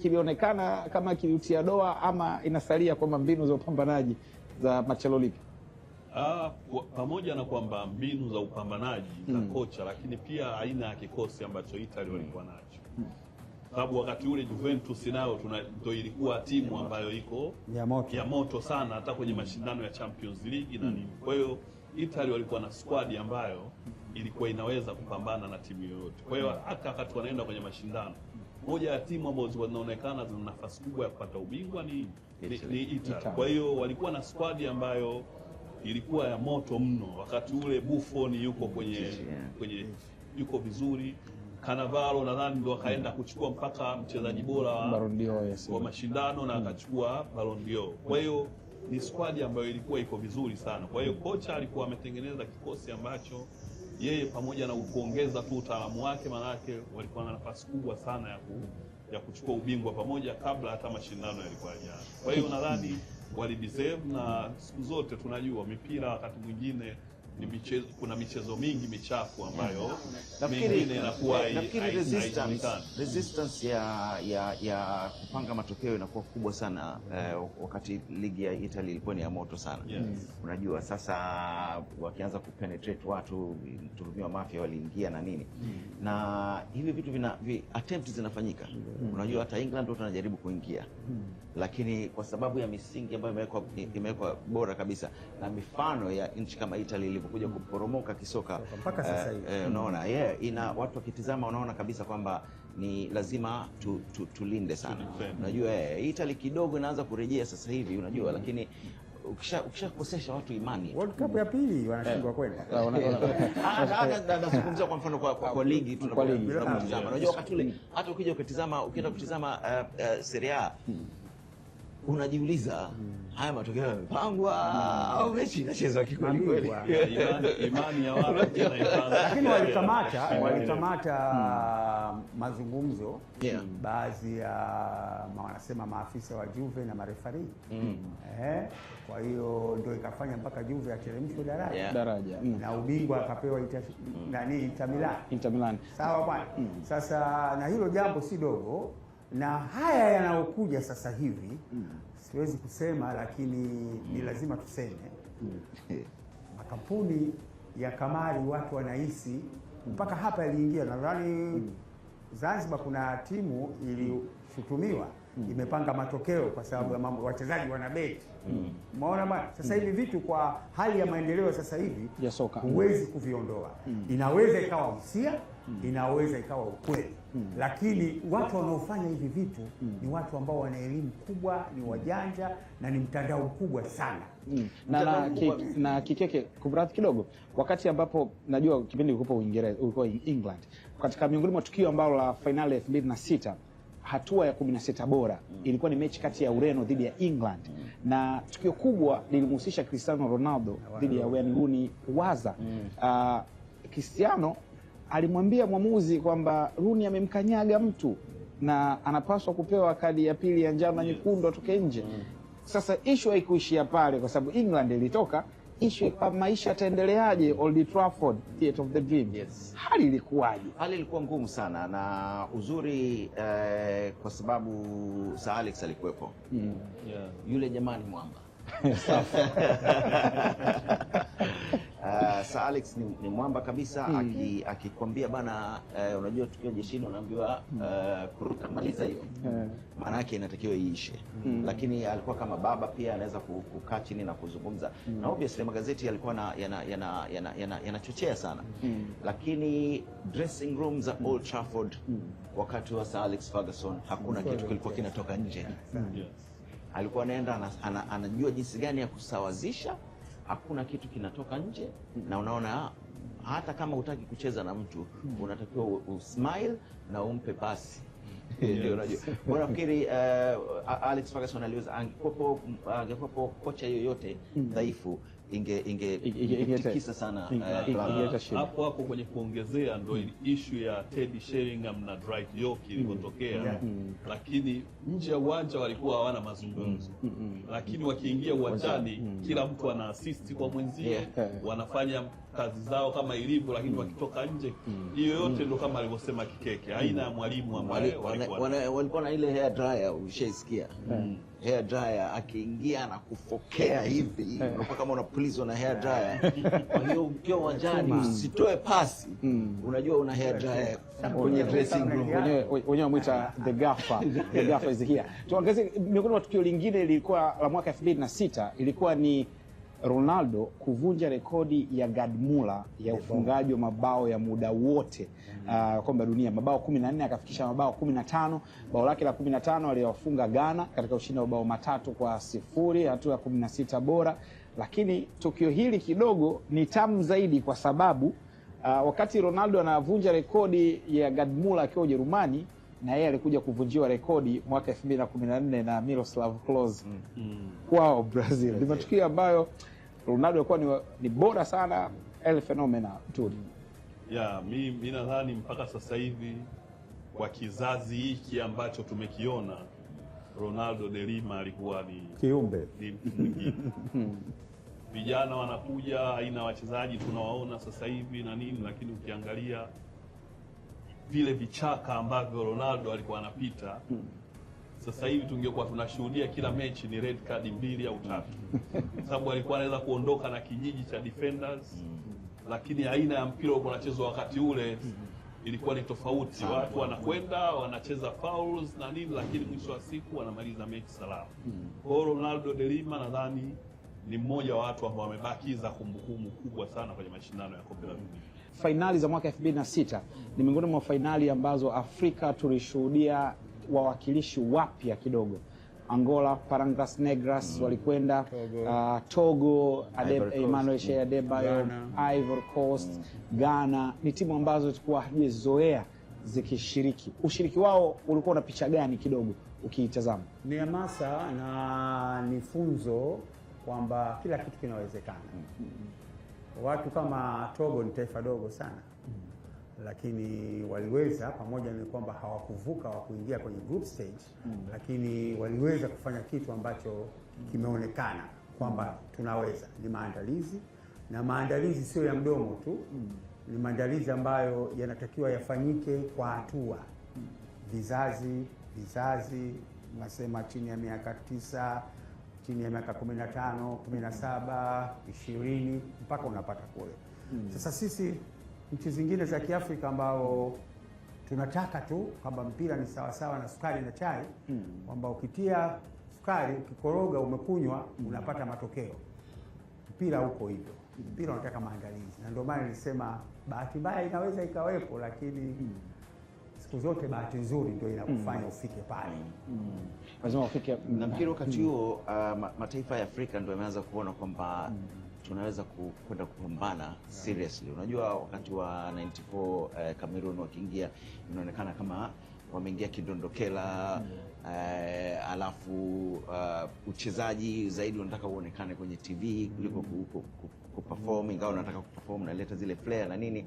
kilionekana kama kiliutia doa, ama inasalia kwamba mbinu za upambanaji za Marcello Lippi? Pamoja na kwamba mbinu za upambanaji za kocha, lakini pia aina ya kikosi ambacho Italy walikuwa nacho. Sababu wakati ule Juventus nayo ndio ilikuwa timu ambayo iko ya moto sana hata kwenye mashindano ya Champions League na nini. Kwa hiyo Italy walikuwa na squad ambayo ilikuwa inaweza kupambana na timu yoyote. Kwa hiyo hata wakati wanaenda kwenye mashindano, moja ya timu ambazo zinaonekana zina nafasi kubwa ya kupata ubingwa ni Italy. Kwa hiyo walikuwa na squad ambayo ilikuwa ya moto mno. Wakati ule Buffon yuko kwenye yuko vizuri. Cannavaro nadhani ndo akaenda kuchukua mpaka mchezaji bora wa mashindano na akachukua Ballon d'Or. Kwa hiyo ni squad ambayo ilikuwa iko vizuri sana. Kwa hiyo kocha alikuwa ametengeneza kikosi ambacho yeye pamoja na kuongeza tu utaalamu wake, manake walikuwa na nafasi kubwa sana ya kuchukua ubingwa pamoja kabla hata mashindano yalikuwa yajaanza. Kwa hiyo nadhani walideserve, na siku zote tunajua mipira wakati mwingine ni michezo, kuna michezo mingi michafu ambayo mingine inakuwa resistance ya kupanga matokeo inakuwa kubwa sana wakati ligi ya Italy ilikuwa ni ya moto sana. Unajua sasa wakianza kupenetrate watu, tuhumiwa mafia waliingia na nini, na hivi vitu attempts zinafanyika. Unajua hata England watu wanajaribu kuingia, lakini kwa sababu ya misingi ambayo imewekwa bora kabisa na mifano ya nchi kama Italy ilivyokuja kuporomoka kisoka mpaka sasa hivi, unaona ina watu wakitizama wanaona kabisa kwamba ni lazima tulinde sana. Unajua Italy kidogo inaanza kurejea sasa hivi, unajua, lakini ukishakosesha watu imani, World Cup ya pili wanashindwa kwenda. Nazungumzia kwa mfano kwa ligi tunapotizama. Unajua wakati ule hata ukienda kutizama Serie A unajiuliza haya matokeo yamepangwa au mechi inachezwa kikweli kweli? Imani ya watu lakini walikamata mazungumzo baadhi ya wanasema maafisa wa Juve na marefari. Kwa hiyo ndio ikafanya mpaka Juve ateremshwe daraja na ubingwa akapewa Inter Milan. Sawa bwana. Sasa na hilo jambo si dogo, na haya yanayokuja sasa hivi siwezi kusema, lakini ni lazima tuseme. Makampuni ya kamari watu wanahisi mpaka hapa iliingia. Nadhani Zanzibar kuna timu ilishutumiwa imepanga matokeo kwa sababu ya mambo wachezaji wanabeti. Umeona bwana, sasa hivi vitu kwa hali ya maendeleo sasa hivi ya soka huwezi kuviondoa. Inaweza ikawa hisia, inaweza ikawa ukweli, lakini watu wanaofanya hivi vitu ni watu ambao wana elimu kubwa, ni wajanja na ni mtandao mkubwa sana. Na Kikeke kumradhi kidogo, wakati ambapo najua kipindi ulikuwa Uingereza, ulikuwa England, katika miongoni mwa tukio ambalo la finali 2006 hatua ya 16 bora ilikuwa ni mechi kati ya Ureno dhidi ya England, na tukio kubwa lilimhusisha Cristiano Ronaldo dhidi ya Wayne Rooney Waza. Cristiano alimwambia mwamuzi kwamba Rooney amemkanyaga mtu na anapaswa kupewa kadi ya pili ya njano na nyekundu atoke nje. Sasa issue haikuishia pale, kwa sababu England ilitoka. Issue kwa maisha yataendeleaje Old Trafford, Theatre of the Dream? Hali ilikuwaje? Hali ilikuwa ngumu sana, na uzuri kwa sababu Sir Alex alikuwepo. Yule jamani mwamba. Sir Alex ni mwamba kabisa, akikwambia bana, unajua tukiwa jeshini unaambiwa kuruka maliza hiyo, maana yake inatakiwa iishe. Lakini alikuwa kama baba pia, anaweza kukaa chini na kuzungumza, na obviously magazeti yalikuwa yanachochea sana. Lakini dressing room za Old Trafford wakati wa Sir Alex Ferguson hakuna kitu kilikuwa kinatoka nje. Alikuwa anaenda anajua jinsi gani ya kusawazisha, hakuna kitu kinatoka nje. Na unaona hata kama hutaki kucheza na mtu unatakiwa usmile na umpe pasi. Ndio unajua. Nafikiri Alex Ferguson aliweza, angekuwa kocha yoyote dhaifu ingetikisa sana hapo kwenye kuongezea, ndio issue ya Teddy Sheringham na Dwight York ilipotokea. Lakini nje ya uwanja walikuwa hawana mazungumzo, lakini wakiingia uwanjani kila mtu ana assist kwa mwenzie, wanafanya kazi zao kama ilivyo. Lakini wakitoka nje, hiyo yote ndio kama alivyosema Kikeke, aina ya mwalimu ambaye walikuwa na ile hair dryer, ushaisikia? Hair dryer akiingia na kufokea hivi, unakuwa kama unapulizwa na hair dryer. Kwa hiyo ukiwa uwanjani usitoe pasi, unajua una hair dryer kwenye dressing room. Wenyewe wamuita the gaffer. The gaffer is here. Tuangazie miongoni mwa tukio lingine lilikuwa la mwaka 2006, ilikuwa ni Ronaldo kuvunja rekodi ya Gerd Muller ya ufungaji wa mabao ya muda wote kombe la dunia, mabao 14, akafikisha mabao 15. Bao lake la 15 aliyofunga Ghana katika ushindi wa mabao 3-0, hatua ya 16 bora. Lakini tukio hili kidogo ni tamu zaidi kwa sababu wakati Ronaldo anavunja rekodi ya Gerd Muller akiwa Ujerumani, na yeye alikuja kuvunjiwa rekodi mwaka 2014 na Miroslav Klose kwao Brazil. Ni matukio ambayo Ronaldo alikuwa ni bora sana, el fenomena tu. Mimi nadhani mpaka sasa hivi kwa kizazi hiki ambacho tumekiona, Ronaldo de Lima alikuwa ni kiumbe. Vijana wanakuja, aina wachezaji tunawaona sasa hivi na nini, lakini ukiangalia vile vichaka ambavyo Ronaldo alikuwa anapita, sasa hivi tungekuwa tunashuhudia kila mechi ni red card 2 au 3, sababu alikuwa anaweza kuondoka na kijiji cha defenders. Lakini aina ya mpira ulikuwa unachezwa wakati ule ilikuwa ni tofauti. Watu wanakwenda wanacheza fouls na nini, lakini mwisho wa siku wanamaliza mechi salama. Kwa hiyo Ronaldo de Lima nadhani ni mmoja wa watu ambao wamebakiza kumbukumbu kubwa sana kwenye mashindano ya kombe la dunia. Fainali za mwaka 2006 ni miongoni mwa fainali ambazo Afrika tulishuhudia wawakilishi wapya kidogo. Angola, Parangas Negras walikwenda, Togo, Emmanuel Shea Adebayo, Ivory Coast, Ghana. Ni timu ambazo tulikuwa hatujazoea zikishiriki. Ushiriki wao ulikuwa na picha gani kidogo ukiitazama? Ni hamasa na ni funzo kwamba kila kitu kinawezekana. Watu kama Togo ni taifa dogo sana, lakini waliweza, pamoja na kwamba hawakuvuka wa kuingia kwenye group stage, lakini waliweza kufanya kitu ambacho kimeonekana kwamba tunaweza. Ni maandalizi, na maandalizi sio ya mdomo tu, ni maandalizi ambayo yanatakiwa yafanyike kwa hatua, vizazi, nasema chini ya miaka 9, chini ya miaka 15, 17, 20 mpaka unapata kule. Sasa sisi nchi zingine za Kiafrika ambao tunataka tu kwamba mpira ni sawasawa na sukari na chai, kwamba ukitia sukari, ukikoroga, umekunywa, unapata matokeo. Mpira huko hivyo. Mpira unataka maandalizi. Na ndio maana nilisema bahati mbaya inaweza ikawepo, lakini siku zote bahati nzuri ndio inakufanya ufike pale. Lazima ufike. Na mpira wakati huo mataifa ya Afrika ndio yameanza kuona kwamba tunaweza kwenda kupambana seriously. Unajua wakati wa 94 Cameroon wakiingia, inaonekana kama wameingia kidondokela, alafu uchezaji zaidi unataka uonekane kwenye TV kuliko kuperform. Ingawa unataka kuperform, unaleta zile flair na nini,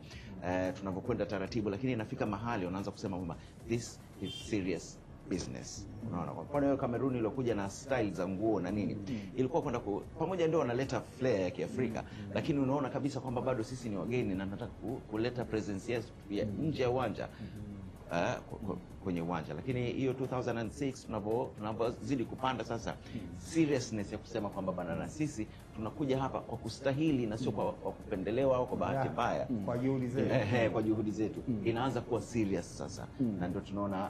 tunavyokwenda taratibu, lakini inafika mahali unaanza kusema kwamba this is serious business. Unaona, kwa mfano hiyo Cameroon iliyokuja na style za nguo na nini, ilikuwa kwenda pamoja, ndio wanaleta flair ya Kiafrika, lakini unaona kabisa kwamba bado sisi ni wageni na nataka kuleta presence yetu pia nje ya uwanja. kwenye uwanja. Lakini hiyo 2006 tunapozidi kupanda sasa, seriousness ya kusema kwamba bana, na sisi tunakuja hapa kwa kustahili na sio kwa kupendelewa au kwa bahati mbaya, kwa juhudi zetu, kwa juhudi zetu inaanza kuwa serious sasa, na ndio tunaona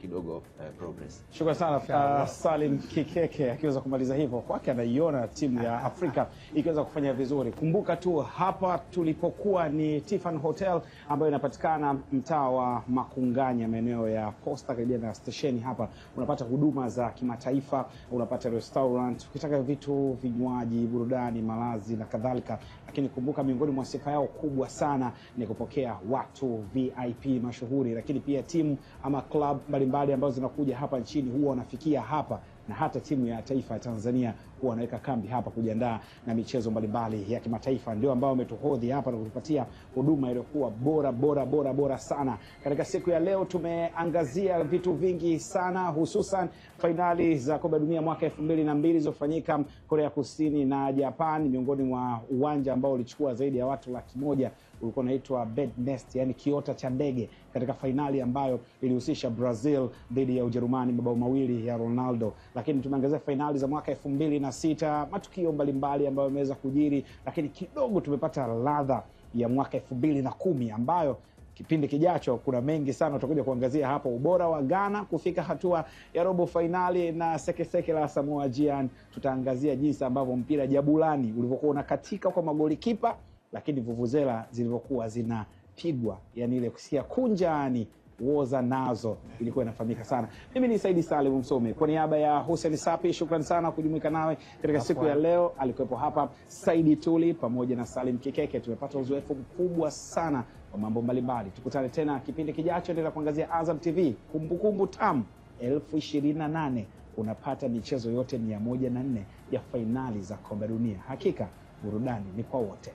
kidogo progress. Shukrani sana Salim Kikeke akiweza kumaliza hivyo kwake, anaiona timu ya Afrika ikiweza kufanya vizuri. Kumbuka tu hapa tulipokuwa ni Tiffany Hotel ambayo inapatikana mtaa wa Makunganya, maeneo ya Posta karibia na stesheni hapa. Unapata huduma za kimataifa, unapata restaurant, ukitaka vitu, vinywaji, burudani, malazi na kadhalika. Lakini kumbuka miongoni mwa sifa yao kubwa sana ni kupokea watu VIP mashuhuri, lakini pia timu ama club mbalimbali ambazo zinakuja hapa nchini huwa wanafikia hapa, na hata timu ya taifa ya Tanzania huwa wanaweka kambi hapa kujiandaa na michezo mbalimbali ya kimataifa. Ndio ambao wametuhodhi hapa na kutupatia huduma iliyokuwa bora sana. Katika siku ya leo tumeangazia vitu vingi sana, hususan fainali za kombe la dunia mwaka 2002 zilizofanyika Korea Kusini na Japan. Miongoni mwa uwanja ambao ulichukua zaidi ya watu 100,000 ulikuwa unaitwa Bed Nest, yani kiota cha ndege, katika fainali ambayo ilihusisha Brazil dhidi ya Ujerumani, mabao mawili ya Ronaldo. Lakini tumeangazia fainali za mwaka 2006, matukio mbalimbali ambayo yameweza kujiri, lakini kidogo tumepata ladha ya mwaka 2010 ambayo kipindi kijacho kuna mengi sana tutakuja kuangazia hapo. Ubora wa Ghana kufika hatua ya robo fainali na sekeseke la Samoa Gyan. Tutaangazia jinsi ambavyo mpira jabulani ulivyokuwa unakatika kwa magoli kipa, lakini vuvuzela zilivyokuwa zinapigwa, yani ile kusikia kunjani woza nazo ilikuwa inafahamika sana. Mimi ni Saidi Salim Msome kwa niaba ya Hussein Sapi, shukrani sana kujumuika nawe katika siku ya leo. Alikuwepo hapa Saidi Tuli pamoja na Salim Kikeke. Tumepata uzoefu mkubwa sana wa mambo mbalimbali. Tukutane tena kipindi kijacho, ndio kuangazia Azam TV kumbukumbu tamu 2028. Unapata michezo yote 104 ya fainali za kombe dunia. Hakika burudani ni kwa wote.